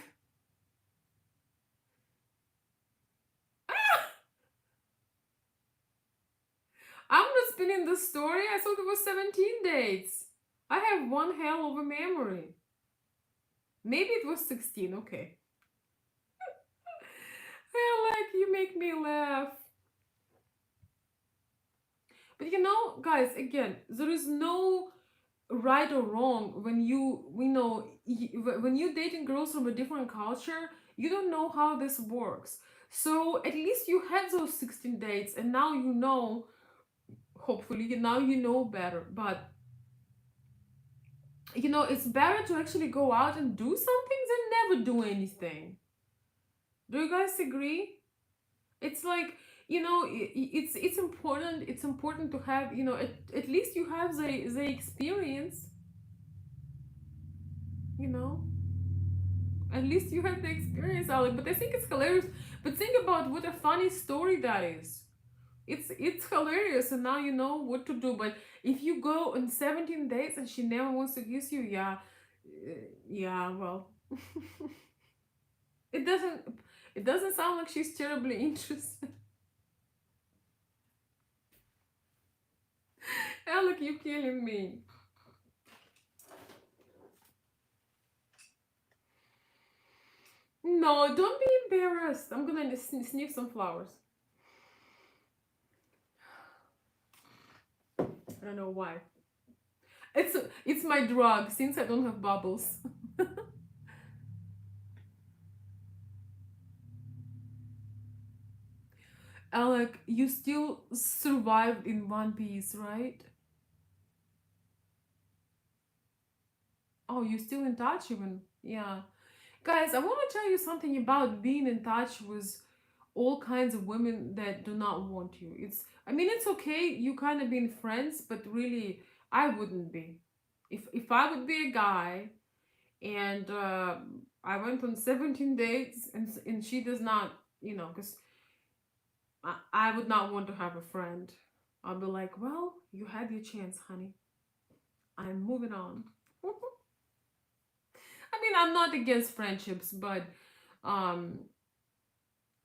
not spinning the story. I thought it was 17 dates. I have one hell of a memory. Maybe it was 16. Okay. Alec, you make me laugh. But you know, guys, again, there is no right or wrong when when you dating girls from a different culture. You don't know how this works, so at least you had those 16 dates and now you know, hopefully now you know better. But it's better to actually go out and do something than never do anything. Do you guys agree? It's like, it's important to have, at least you have the experience, you know at least you had the experience, Alec. But I think it's hilarious. But think about what a funny story that is. It's hilarious, and now you know what to do. But if you go on 17 dates and she never wants to kiss you, yeah, yeah, well, it doesn't it doesn't sound like she's terribly interested. Alec, you killing me. No, don't be embarrassed. I'm gonna sniff some flowers. I don't know why. It's my drug since I don't have bubbles. Alec, you still survived in one piece, right? Oh, you're still in touch even? Yeah. Guys, I want to tell you something about being in touch with all kinds of women that do not want you. I mean, it's okay, you kind of being friends, but really, I wouldn't be. If I would be a guy and I went on 17 dates and she does not, because I would not want to have a friend. I'll be like, well, you had your chance, honey. I'm moving on. I mean, I'm not against friendships, but um,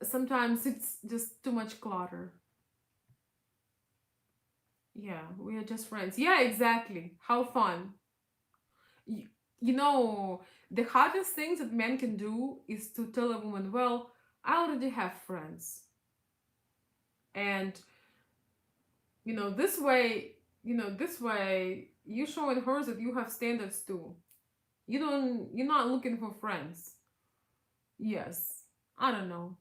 sometimes it's just too much clutter. Yeah, we are just friends. Yeah, exactly. How fun. You, you know, the hardest things that men can do is to tell a woman, well, I already have friends. And, this way, you showing her that you have standards too. You're not looking for friends. Yes. I don't know.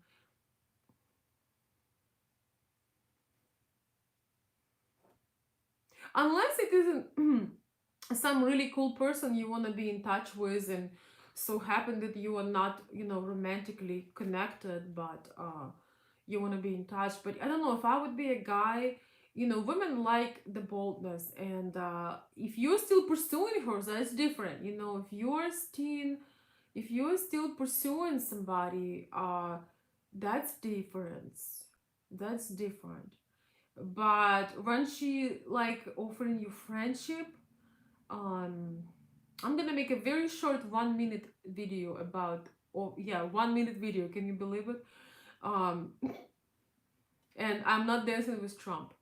Unless it isn't some really cool person you want to be in touch with, and so happen that you are not, romantically connected, but you want to be in touch. But I don't know, if I would be a guy, women like the boldness, and if you're still pursuing her, that's different. If you're still pursuing somebody, that's different. But when she like offering you friendship, um I'm gonna make a very short 1 minute video about, oh yeah, 1 minute video, can you believe it? um and I'm not dancing with Trump.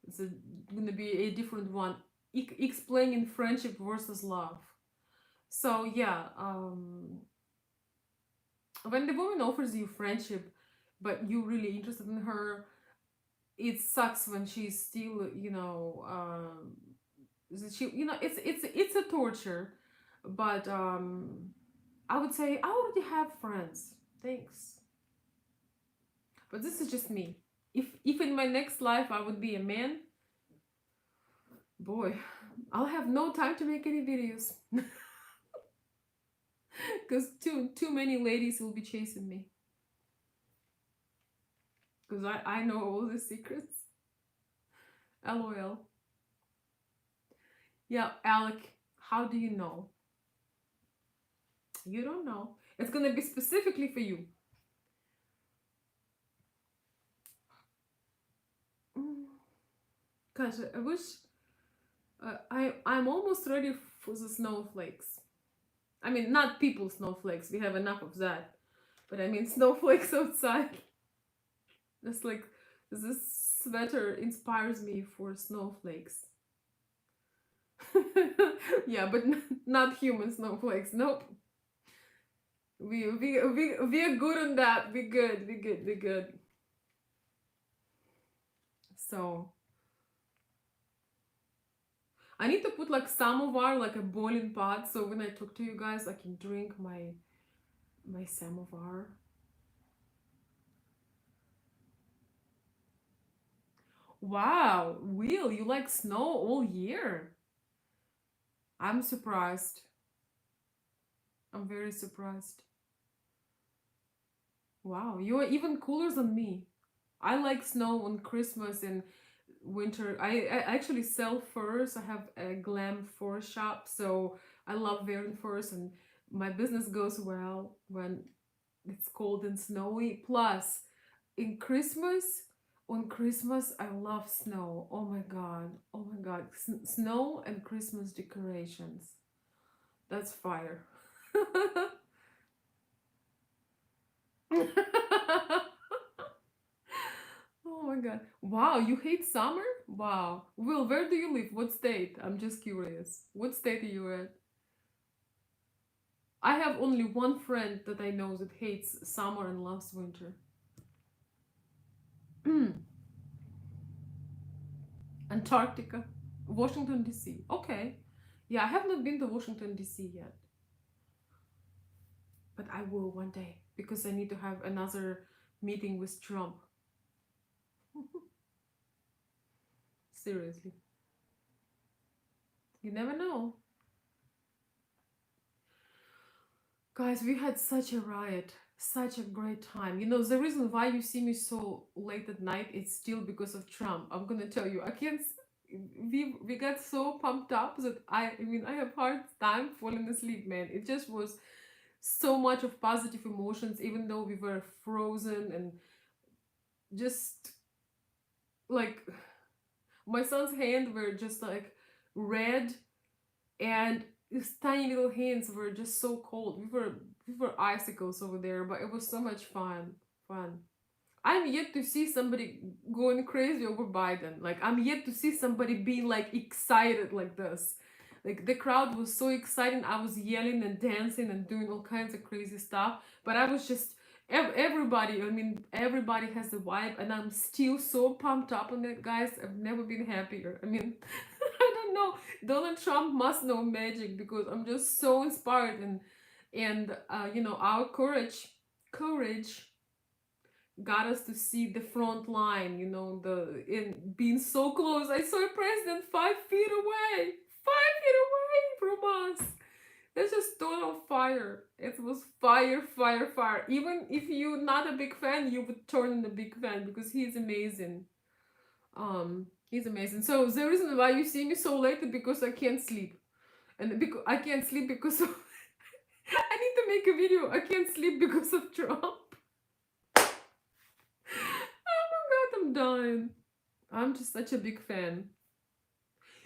Gonna be a different one, explaining friendship versus love. So yeah, when the woman offers you friendship but you really interested in her, it sucks when she's still, She, it's a torture, but I would say I already have friends. Thanks. But this is just me. If in my next life I would be a man, boy, I'll have no time to make any videos. Because too many ladies will be chasing me. Because I know all the secrets. LOL. Yeah, Alec, how do you know? You don't know. It's gonna be specifically for you. Gosh, I wish I'm almost ready for the snowflakes. I mean, not people snowflakes. We have enough of that. But I mean snowflakes outside. It's like this sweater inspires me for snowflakes. Yeah, but not human snowflakes. Nope. We are good on that. We good. So I need to put like samovar, like a boiling pot, so when I talk to you guys, I can drink my samovar. Wow, Will, you like snow all year? I'm surprised. I'm very surprised. Wow, you're even cooler than me. I like snow on Christmas and winter. I actually sell furs. I have a glam fur shop, so I love wearing furs, and my business goes well when it's cold and snowy. Plus, in Christmas, on Christmas, I love snow. Oh my god. Oh my god. Snow and Christmas decorations. That's fire. Oh my god. Wow, you hate summer? Wow. Will, where do you live? What state? I'm just curious. What state are you at? I have only one friend that I know that hates summer and loves winter. Antarctica. Washington, D.C. Okay. Yeah, I have not been to Washington, D.C. yet. But I will one day because I need to have another meeting with Trump. Seriously. You never know. Guys, we had such a riot, such a great time. The reason why you see me so late at night, it's still because of Trump. I'm gonna tell you, I can't. We got so pumped up that I have hard time falling asleep, man. It just was so much of positive emotions, even though we were frozen and just like my son's hand were just like red, and his tiny little hands were just so cold. We were icicles over there, but it was so much fun. I'm yet to see somebody going crazy over Biden. Like, I'm yet to see somebody being like excited like this. Like, the crowd was so excited. I was yelling and dancing and doing all kinds of crazy stuff, but I was just everybody. I mean, everybody has the vibe, and I'm still so pumped up on it, guys. I've never been happier. I mean, I don't know. Donald Trump must know magic because I'm just so inspired, and our courage got us to see the front line, the in being so close. I saw a president 5 feet away, 5 feet away from us. That's just total fire. It was fire. Even if you're not a big fan, you would turn in a big fan because he's amazing. He's amazing. So the reason why you see me so late is because I can't sleep, and because I can't sleep because of I need to make a video. I can't sleep because of Trump. Oh my god, I'm dying. I'm just such a big fan.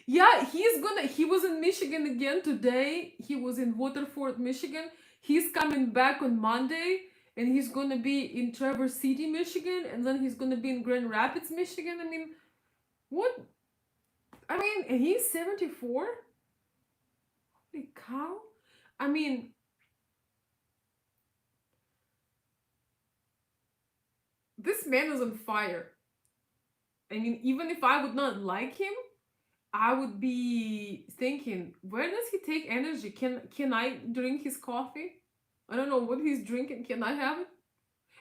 Yeah, he was in Michigan again today. He was in Waterford, Michigan. He's coming back on Monday, and he's gonna be in Traverse City, Michigan, and then he's gonna be in Grand Rapids, Michigan. I mean, what? I mean, and he's 74? Holy cow. I mean, this man is on fire. I mean, even if I would not like him, I would be thinking, where does he take energy? Can I drink his coffee? I don't know what he's drinking. Can I have it?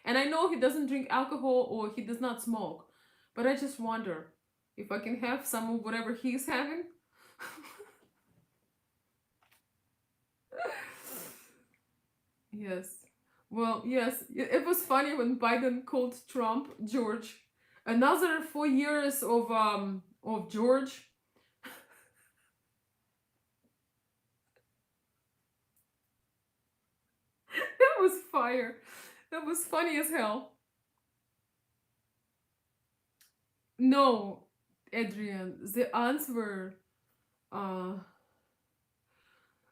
And I know he doesn't drink alcohol or he does not smoke, but I just wonder if I can have some of whatever he's having. Yes. Well, yes, it was funny when Biden called Trump George. Another 4 years of George. That was fire. That was funny as hell. No, Adrian, the answer. Uh,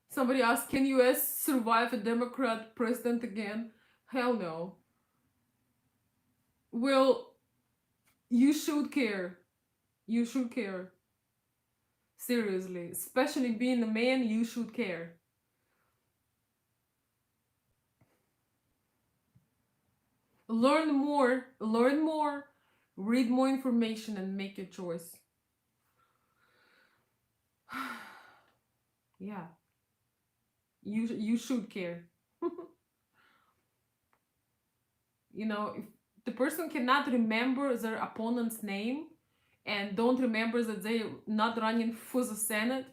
Somebody asked, "Can U.S. survive a Democrat president again?" Hell no. Well, you should care. You should care. Seriously, especially being a man, you should care. Learn more, read more information, and make your choice. Yeah, you should care. If the person cannot remember their opponent's name and don't remember that they're not running for the Senate,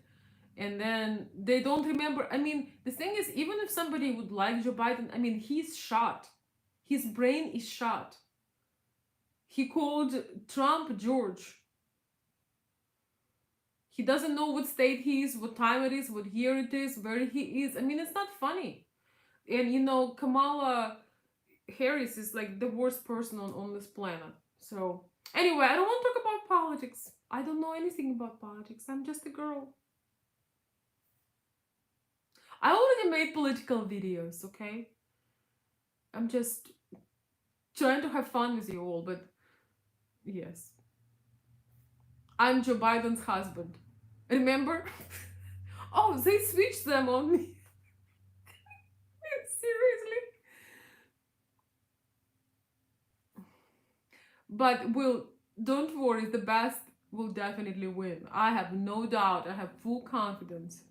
and then they don't remember. I mean, the thing is, even if somebody would like Joe Biden, I mean, he's shot. His brain is shot. He called Trump George. He doesn't know what state he is, what time it is, what year it is, where he is. I mean, it's not funny. And Kamala Harris is like the worst person on this planet. So, anyway, I don't want to talk about politics. I don't know anything about politics. I'm just a girl. I already made political videos, okay? I'm just trying to have fun with you all, but yes. I'm Joe Biden's husband. Remember? Oh, they switched them on me. Seriously? But don't worry, the best will definitely win. I have no doubt. I have full confidence.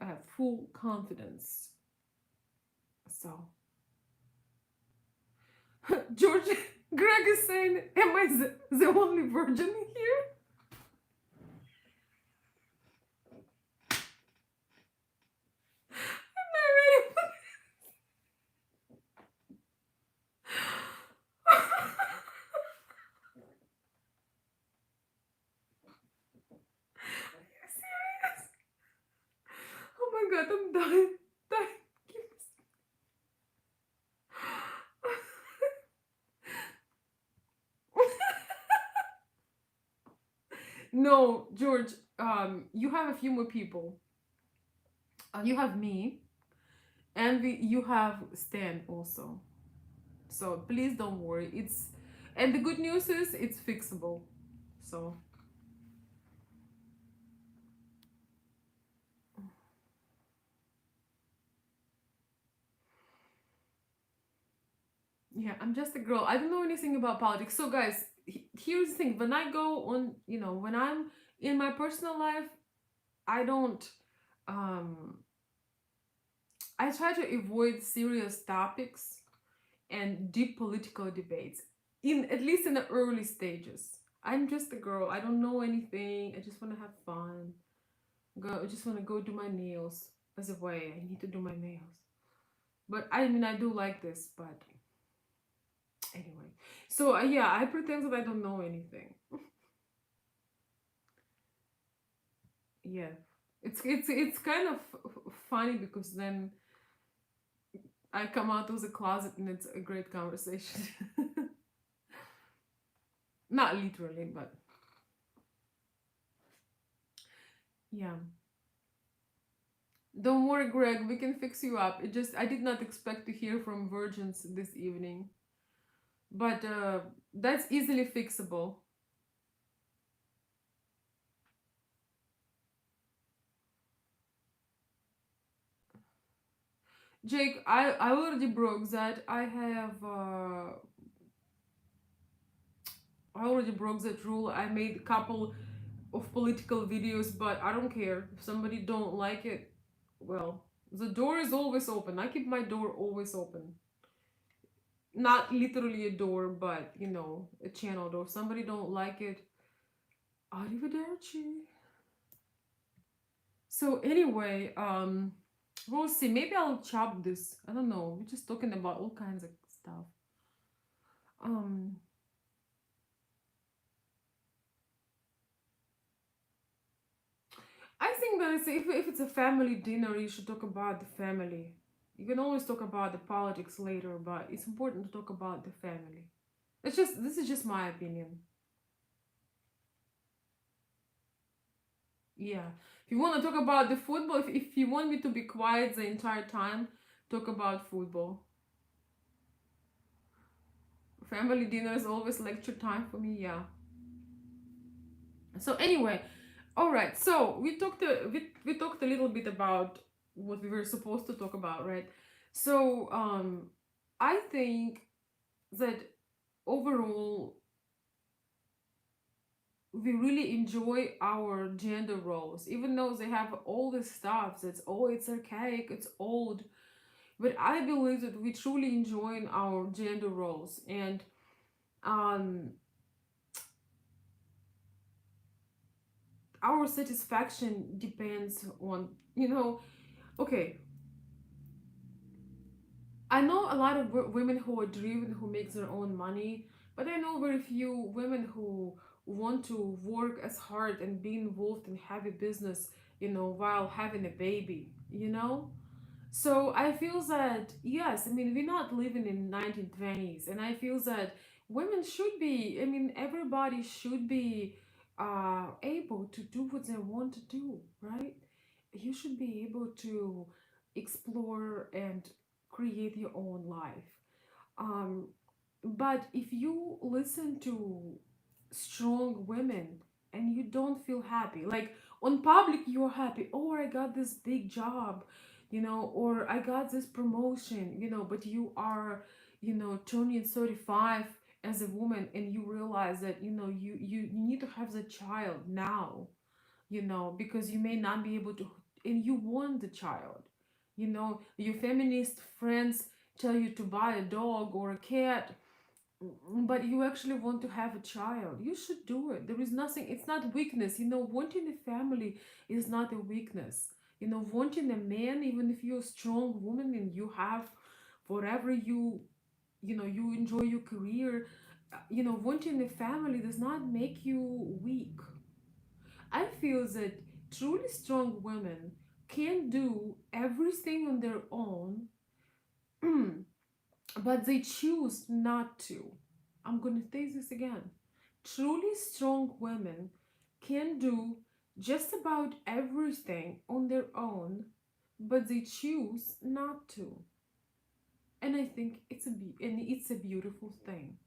I have full confidence. So, George, Greg is saying, am I the only virgin here? I'm not ready for Are you serious? Oh my god, I'm dying. Dying. No, George, you have a few more people. You have me, and you have Stan also. So please don't worry. And the good news is it's fixable. So yeah, I'm just a girl. I don't know anything about politics. So guys, here's the thing. When I go on, when I'm in my personal life, I don't. Um, I try to avoid serious topics and deep political debates. In at least in the early stages. I'm just a girl. I don't know anything. I just want to have fun. I just want to go do my nails. By the way, I need to do my nails. But I mean, I do like this, but anyway. So yeah, I pretend that I don't know anything. Yeah, it's kind of funny because then I come out of the closet and it's a great conversation. Not literally, but yeah. Don't worry, Greg. We can fix you up. I did not expect to hear from virgins this evening, but that's easily fixable. Jake, I already broke that. I have I already broke that rule. I made a couple of political videos, but I don't care. If somebody don't like it, well, the door is always open. I keep my door always open. Not literally a door, but a channel door. If somebody don't like it, arrivederci. So anyway, we'll see. Maybe I'll chop this. I don't know. We're just talking about all kinds of stuff. Um, I think that if it's a family dinner, you should talk about the family. You can always talk about the politics later, but it's important to talk about the family. This is just my opinion. Yeah. If you want to talk about the football, if you want me to be quiet the entire time, talk about football. Family dinner is always lecture time for me, yeah. So anyway, all right. So we talked a little bit about what we were supposed to talk about, right? So I think that overall we really enjoy our gender roles, even though they have all this stuff that's it's archaic, it's old. But I believe that we truly enjoy our gender roles, and um, our satisfaction depends on Okay, I know a lot of women who are driven, who makes their own money, but I know very few women who want to work as hard and be involved in heavy business, while having a baby, So I feel that yes, I mean we're not living in 1920s, and I feel that women should be, I mean everybody should be able to do what they want to do, right? You should be able to explore and create your own life. Um, but if you listen to strong women and you don't feel happy, like on public you're happy, oh I got this big job, or I got this promotion, but you are, turning 35 as a woman and you realize that, you need to have the child now, because you may not be able to, and you want the child. Your feminist friends tell you to buy a dog or a cat, but you actually want to have a child. You should do it. There is nothing, it's not weakness. Wanting a family is not a weakness. Wanting a man, even if you're a strong woman and you have whatever you enjoy your career, wanting a family does not make you weak. I feel that truly strong women can do everything on their own, but they choose not to. I'm going to say this again. Truly strong women can do just about everything on their own, but they choose not to. And I think it's a beautiful thing,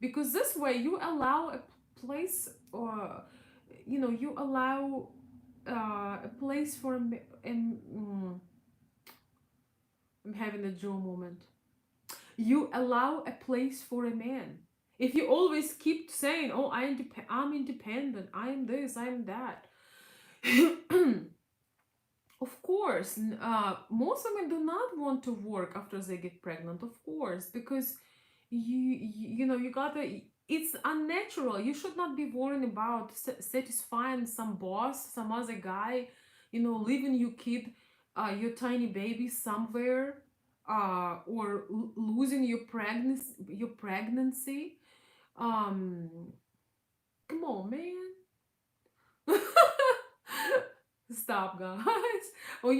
because this way you allow a place, or you allow a place for I'm having a Joe moment. You allow a place for a man. If you always keep saying, "Oh, I'm independent. I'm this. I'm that," of course, most women do not want to work after they get pregnant. Of course, because you gotta. It's unnatural. You should not be worrying about satisfying some boss, some other guy, leaving your kid, your tiny baby somewhere, or losing your pregnancy. Um, Come on, man. Stop, guys. Or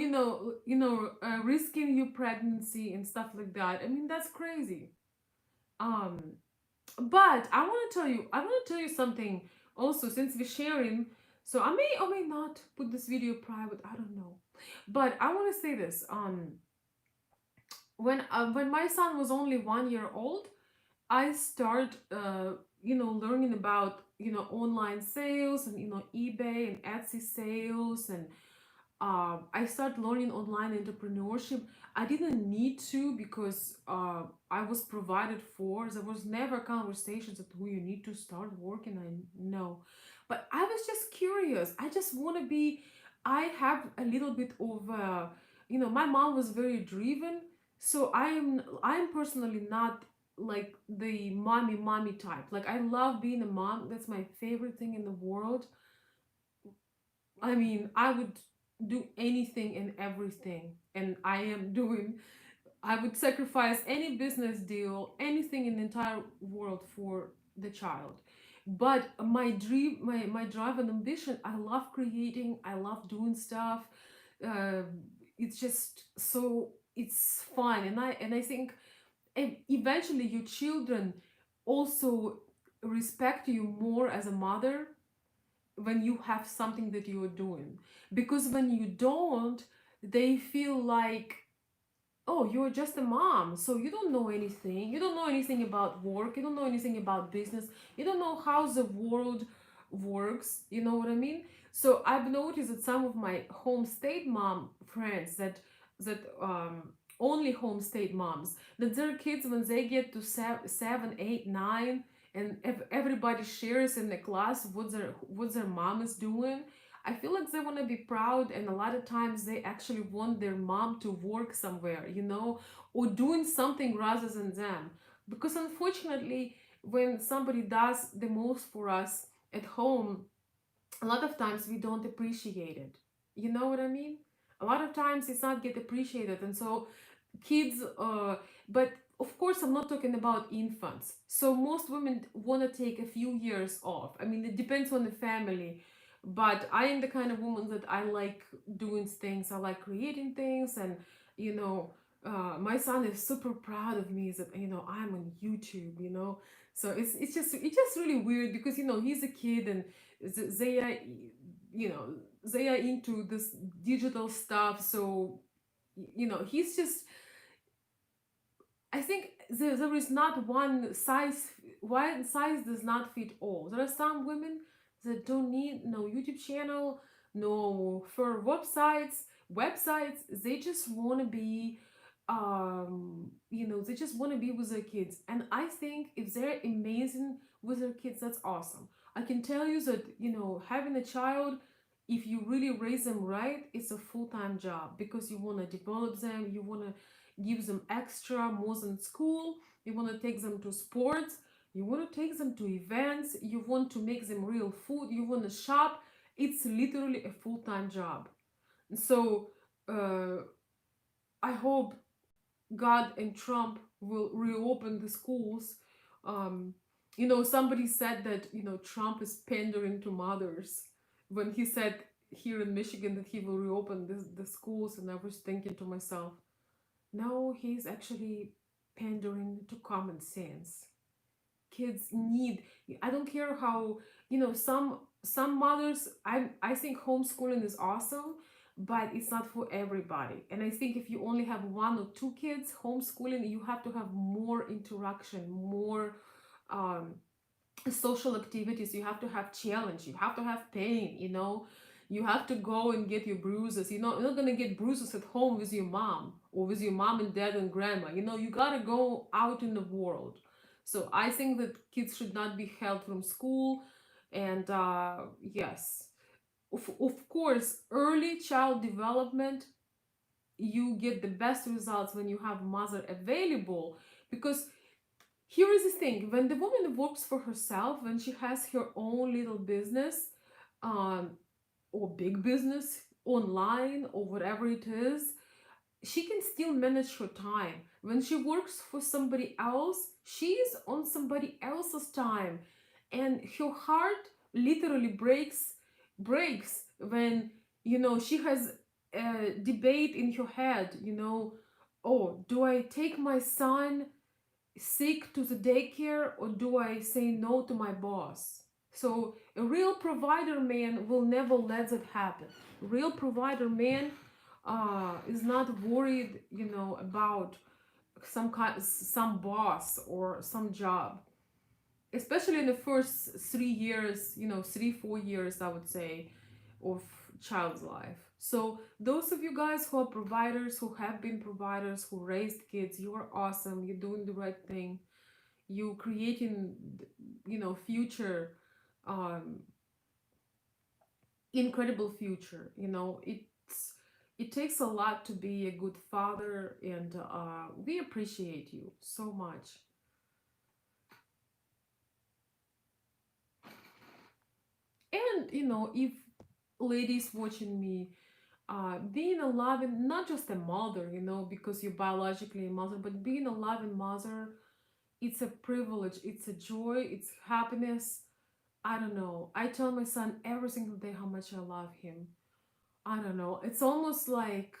risking your pregnancy and stuff like that. I mean, that's crazy. Um, but I want to tell you something also, since we're sharing. So I may or may not put this video private. I don't know, but I want to say this. When my son was only 1 year old, I start learning about online sales and eBay and Etsy sales, and I started learning online entrepreneurship. I didn't need to because I was provided for. There was never conversations at who you need to start working. I know, but I was just curious. I just want to be. I have a little bit of, my mom was very driven, so I'm personally not like the mommy type. Like I love being a mom. That's my favorite thing in the world. I mean, I would do anything and everything, and I am doing. I would sacrifice any business deal, anything in the entire world for the child. But my dream, my drive and ambition, I love creating, I love doing stuff. Uh, it's just so it's fun, and I think eventually your children also respect you more as a mother when you have something that you're doing, because when you don't, they feel like, oh, you're just a mom, so you don't know anything, you don't know anything about work, you don't know anything about business, you don't know how the world works, you know what I mean? So I've noticed that some of my home state mom friends that only home state moms, that their kids, when they get to 7, 8, 9, and everybody shares in the class what their mom is doing, I feel like they want to be proud, and a lot of times they actually want their mom to work somewhere, or doing something rather than them. Because unfortunately, when somebody does the most for us at home, a lot of times we don't appreciate it. You know what I mean? A lot of times it's not get appreciated, and so kids but of course I'm not talking about infants, so most women want to take a few years off. I mean, it depends on the family, but I am the kind of woman that I like doing things, I like creating things, and you know my son is super proud of me that I'm on YouTube, so it's just really weird because he's a kid, and they are you know they are into this digital stuff, so he's just, I think there is not one size does not fit all. There are some women that don't need no YouTube channel, no for websites. They just want to be they just want to be with their kids. And I think if they're amazing with their kids, that's awesome. I can tell you that, having a child, if you really raise them right, it's a full-time job because you want to develop them, you want to give them extra more than school, you want to take them to sports, you want to take them to events, you want to make them real food, you want to shop. It's literally a full-time job. So uh, I hope God and Trump will reopen the schools. um, Somebody said that Trump is pandering to mothers when he said here in Michigan that he will reopen the schools, and I was thinking to myself, no, he's actually pandering to common sense. Kids need, I don't care how, some mothers, I think homeschooling is awesome, but it's not for everybody. And I think if you only have one or two kids, homeschooling, you have to have more interaction, more um social activities, you have to have challenge, you have to have pain, you have to go and get your bruises. You're not gonna get bruises at home with your mom or with your mom and dad and grandma. You gotta go out in the world. So I think that kids should not be held from school. And yes, of course, early child development, you get the best results when you have mother available, because here is the thing: when the woman works for herself, when she has her own little business, um, or big business online or whatever it is, she can still manage her time. When she works for somebody else, she's on somebody else's time, and her heart literally breaks when she has a debate in her head. Oh, do I take my son sick to the daycare, or do I say no to my boss? So a real provider man will never let that happen. A real provider man is not worried, about some boss or some job, especially in the first 3 years, 3 4 years, I would say, of child's life. So those of you guys who are providers, who have been providers, who raised kids, you are awesome. You're doing the right thing. You creating, future, um, incredible future. It takes a lot to be a good father, and we appreciate you so much. And if ladies watching me, being a loving, not just a mother, because you're biologically a mother, but being a loving mother, it's a privilege, it's a joy, it's happiness. I don't know. I tell my son every single day how much I love him. I don't know. It's almost like,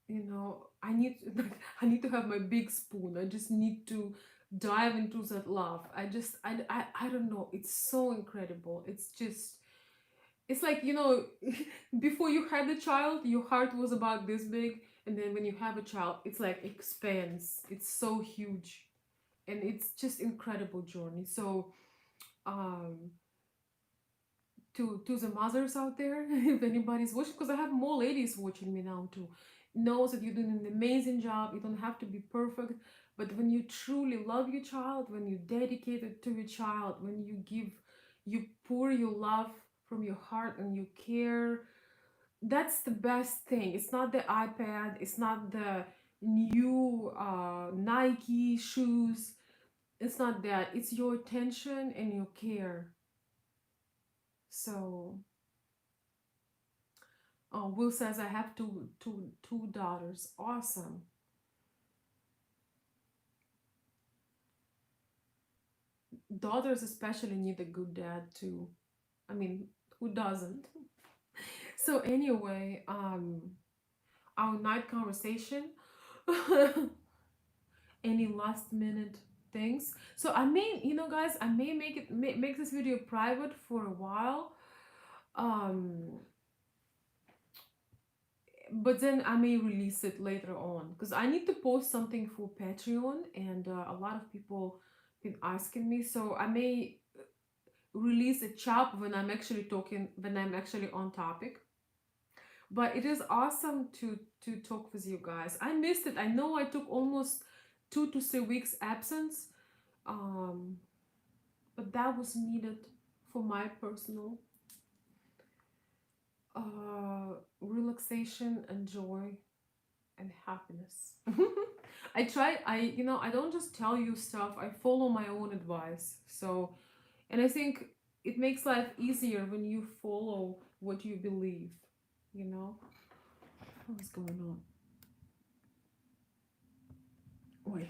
I need I need to have my big spoon. I just need to dive into that love. I don't know. It's so incredible. It's like, before you had a child, your heart was about this big, and then when you have a child, it's like expands. It's so huge, and it's just incredible journey. So, um, to the mothers out there, if anybody's watching, because I have more ladies watching me now too, knows that you're doing an amazing job. You don't have to be perfect, but when you truly love your child, when you're dedicated to your child, when you pour your love from your heart and you care, that's the best thing. It's not the iPad, it's not the new Nike shoes, it's not that. It's your attention and your care. So, Will says I have two daughters. Awesome. Daughters especially need a good dad too. I mean, who doesn't? So anyway, our night conversation. Any last minute things? So I may, guys, I may make this video private for a while. Um, but then I may release it later on because I need to post something for Patreon, and a lot of people been asking me. So I may release a chop when I'm actually talking, when I'm actually on topic. But it is awesome to talk with you guys. I missed it. I know I took almost 2 to 3 weeks absence, um, but that was needed for my personal relaxation and joy and happiness. I don't just tell you stuff, I follow my own advice. So, and I think it makes life easier when you follow what you believe, you know? What's going on? Wait.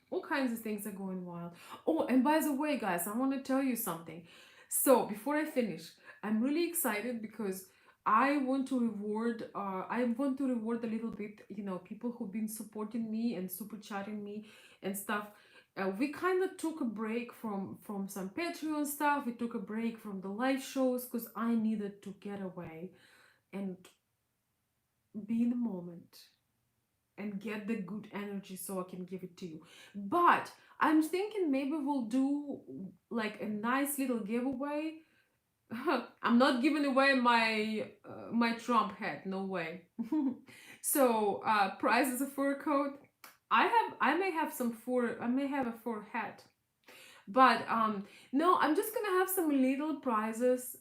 All kinds of things are going wild. Oh, and by the way, guys, I want to tell you something. So before I finish, I'm really excited because I want to reward a little bit, people who've been supporting me and super chatting me and stuff. We kind of took a break from some Patreon stuff. We took a break from the live shows because I needed to get away and be in the moment and get the good energy so I can give it to you. But I'm thinking maybe we'll do like a nice little giveaway. I'm not giving away my Trump hat, no way. So price is a fur coat. I may have a fur hat. But no, I'm just gonna have some little prizes,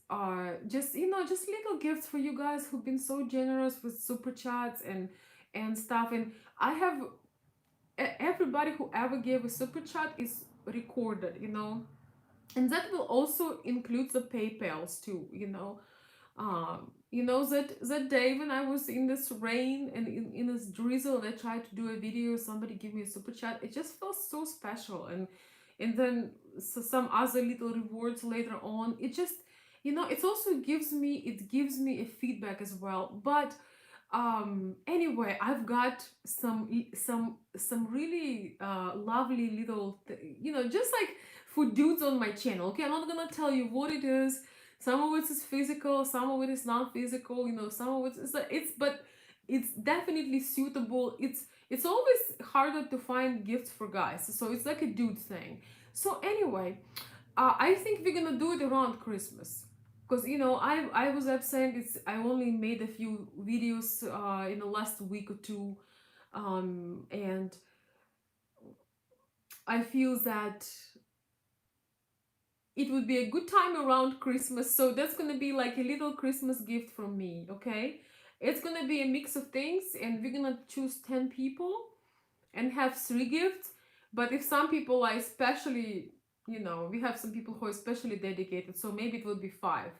just little gifts for you guys who've been so generous with super chats and stuff. And I have everybody who ever gave a super chat is recorded, and that will also include the PayPal's too, that day when I was in this rain and in this drizzle and I tried to do a video, somebody gave me a super chat. It just felt so special, and then some other little rewards later on. It just, it gives me a feedback as well. But anyway, I've got some really lovely little just like for dudes on my channel. Okay, I'm not gonna tell you what it is. Some of it is physical, some of it is non-physical, some of it is but it's definitely suitable. It's always harder to find gifts for guys, so it's like a dude thing. So anyway, I think we're gonna do it around Christmas. because I was absent. I only made a few videos in the last week or two, and I feel that it would be a good time around Christmas. So that's gonna be like a little Christmas gift from me. Okay, it's gonna be a mix of things, and we're gonna choose 10 people and have 3 gifts. But if some people are especially, we have some people who are especially dedicated, so maybe it will be five.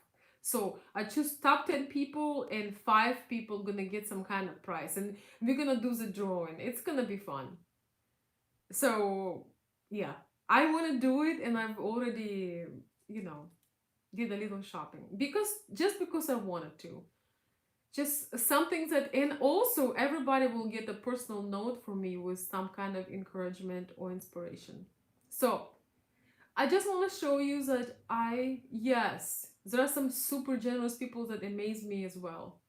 So I choose top 10 people, and 5 people gonna get some kind of prize, and we're gonna do the drawing. It's gonna be fun. So yeah, I wanna do it, and I've already, you know, did a little shopping because I wanted to. Just something that, and also everybody will get a personal note from me with some kind of encouragement or inspiration. So I just want to show you that yes, there are some super generous people that amaze me as well,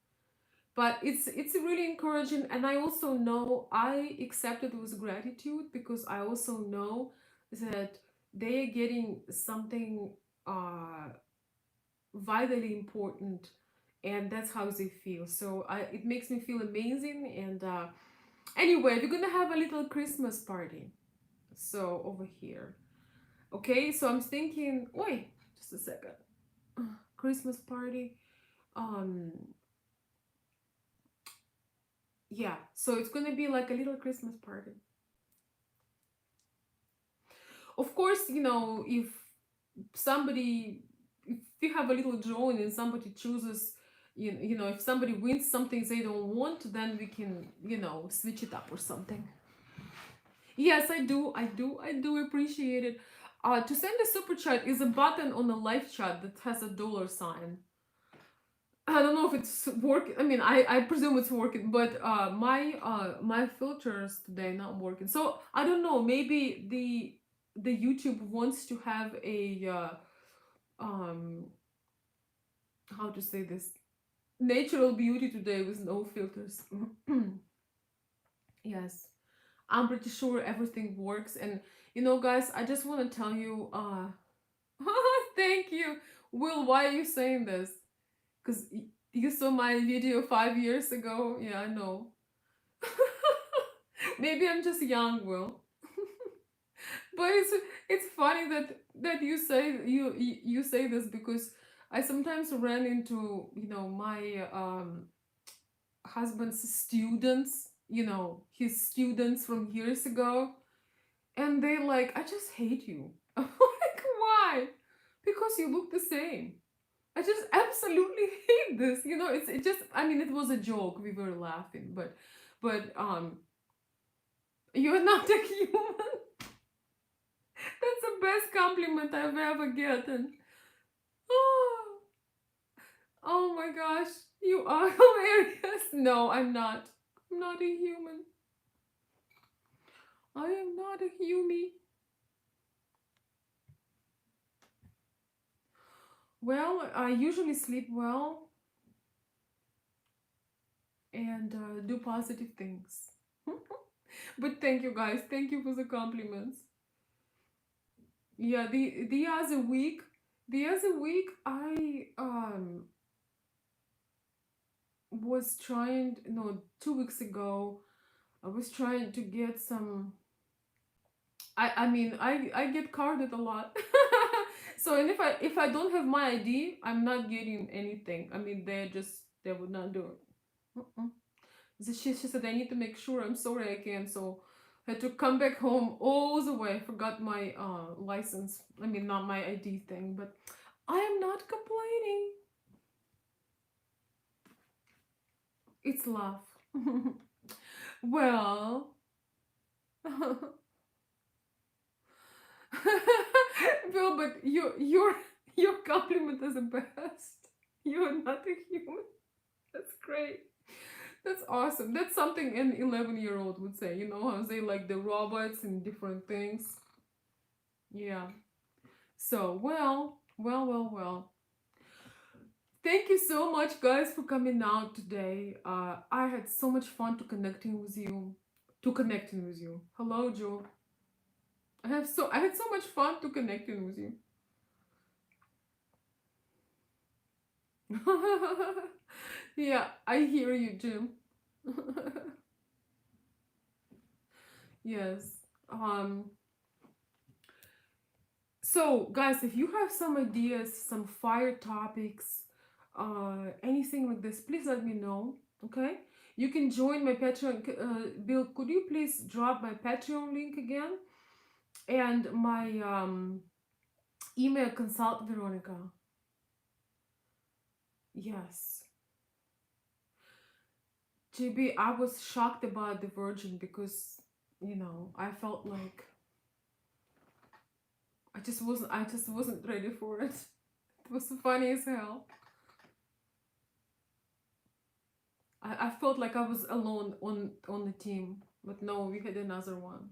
but it's really encouraging. And I also know I accept it with gratitude, because I also know that they are getting something uh vitally important, and that's how they feel. So it makes me feel amazing. And anyway, we're gonna have a little Christmas party, so over here. Okay, so I'm thinking, wait just a second. Christmas party, um yeah, so it's gonna be like a little Christmas party. Of course, if somebody if you have a little drawing and somebody chooses, if somebody wins something they don't want, then we can, switch it up or something. Yes, I do appreciate it. To send a super chat is a button on the live chat that has a dollar sign. I don't know if it's working. I mean, I presume it's working, but my filters today not working. So I don't know. Maybe the YouTube wants to have a um how to say this, natural beauty today with no filters. Yes, I'm pretty sure everything works. And guys, I just want to tell you, thank you. Will, why are you saying this? Because you saw my video 5 years ago. Yeah, I know. Maybe I'm just young, Will. But it's funny that you say this, because I sometimes ran into, my husband's students, his students from years ago, and they like, I just hate you. I'm like, why? Because you look the same. I just absolutely hate this. It just, I mean, it was a joke. We were laughing, but you're not a human. That's the best compliment I've ever gotten. Oh, oh my gosh, you are hilarious. No, I'm not. I'm not a human. I am not a humie. Well, I usually sleep well and do positive things. But thank you guys. Thank you for the compliments. Yeah, the other week I was trying, no, 2 weeks ago I was trying to get some. I mean, I get carded a lot. So, and if I don't have my ID, I'm not getting anything. I mean, they would not do it. Mm-mm. She said, I need to make sure. I'm sorry, I can't. So I had to come back home all the way. I forgot my license. I mean, not my ID thing, but I am not complaining. It's love. Well, Bill, but your compliment is the best. You're not a human. That's great. That's awesome. That's something an 11-year-old would say. You know how they like the robots and different things. Yeah. So, well. Thank you so much, guys, for coming out today. I had so much fun to connecting with you. To connecting with you. Hello, Joe. I had so much fun to connecting with you. Yeah, I hear you, Jim. Yes. Um, so guys, if you have some ideas, some fire topics, anything like this, please let me know. Okay? You can join my Patreon. Bill, could you please drop my Patreon link again? And my email, consult Veronica. Yes. JB, I was shocked about the Virgin because, I felt like I just wasn't ready for it. It was funny as hell. I felt like I was alone on the team, but no, we had another one.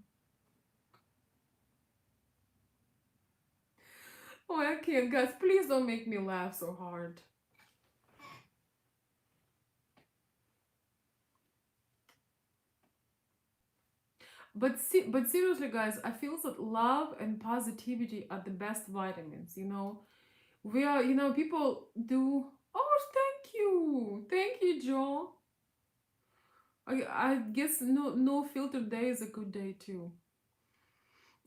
Oh, I can't, guys. Please don't make me laugh so hard. But seriously, guys, I feel that love and positivity are the best vitamins. We are, people do. Oh, thank you, Joe. I guess no filter day is a good day too.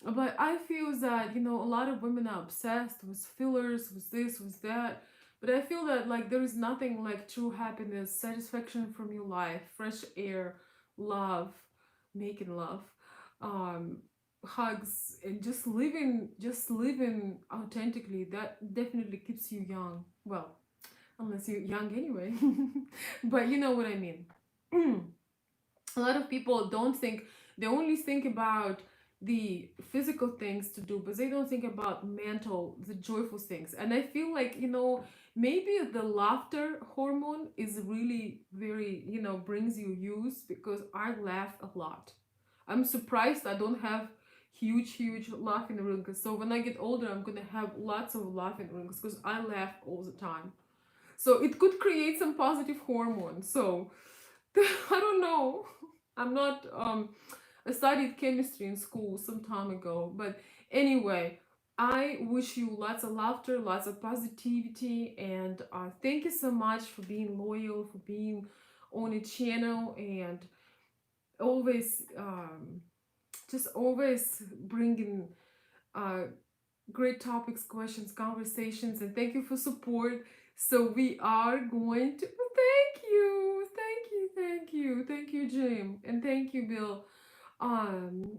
But I feel that, a lot of women are obsessed with fillers, with this, with that. But I feel that like there is nothing like true happiness, satisfaction from your life, fresh air, love, making love, um, hugs, and just living authentically. That definitely keeps you young. Well, unless you're young anyway. But you know what I mean. A lot of people don't think, they only think about the physical things to do, but they don't think about mental, the joyful things. And I feel like, maybe the laughter hormone is really very, brings you use, because I laugh a lot. I'm surprised I don't have huge laughing wrinkles. So when I get older, I'm gonna have lots of laughing wrinkles because I laugh all the time. So it could create some positive hormones. So I don't know. I'm not I studied chemistry in school some time ago, but anyway, I wish you lots of laughter, lots of positivity, and thank you so much for being loyal, for being on a channel, and always just always bringing uh, great topics, questions, conversations, and thank you for support. So we are going to thank you, Jim, and thank you, Bill. Um,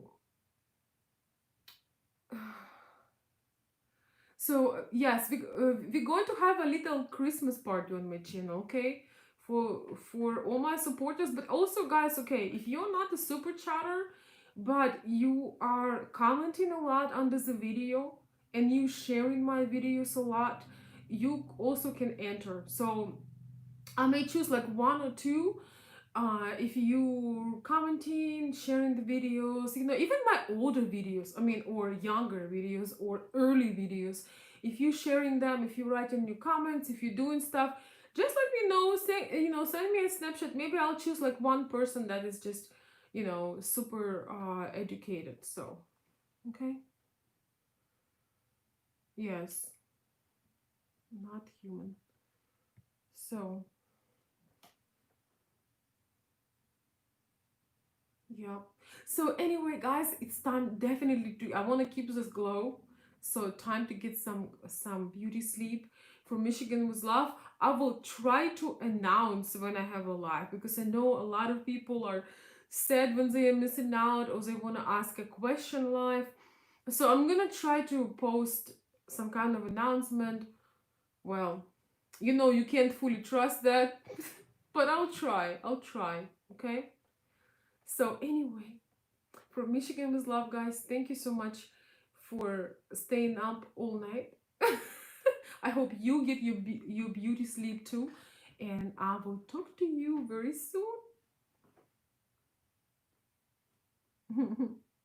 so yes, we're going to have a little Christmas party on my channel, okay? For all my supporters, but also guys, okay, if you're not a super chatter, but you are commenting a lot under the video and you sharing my videos a lot, you also can enter. So I may choose like one or two. If you commenting, sharing the videos, even my older videos, I mean, or younger videos or early videos, if you sharing them, if you writing new comments, if you're doing stuff, just let me know. Send me a snapshot. Maybe I'll choose like one person that is just, super educated. So, okay, yes, not human. So. Yeah. So anyway, guys, it's time definitely to. I want to keep this glow. So time to get some beauty sleep. For Michigan with Love, I will try to announce when I have a live, because I know a lot of people are sad when they are missing out or they want to ask a question live. So I'm gonna try to post some kind of announcement. Well, you can't fully trust that, but I'll try. I'll try. Okay. So anyway, from Michigan with Love, guys, thank you so much for staying up all night. I hope you get your beauty sleep too, and I will talk to you very soon.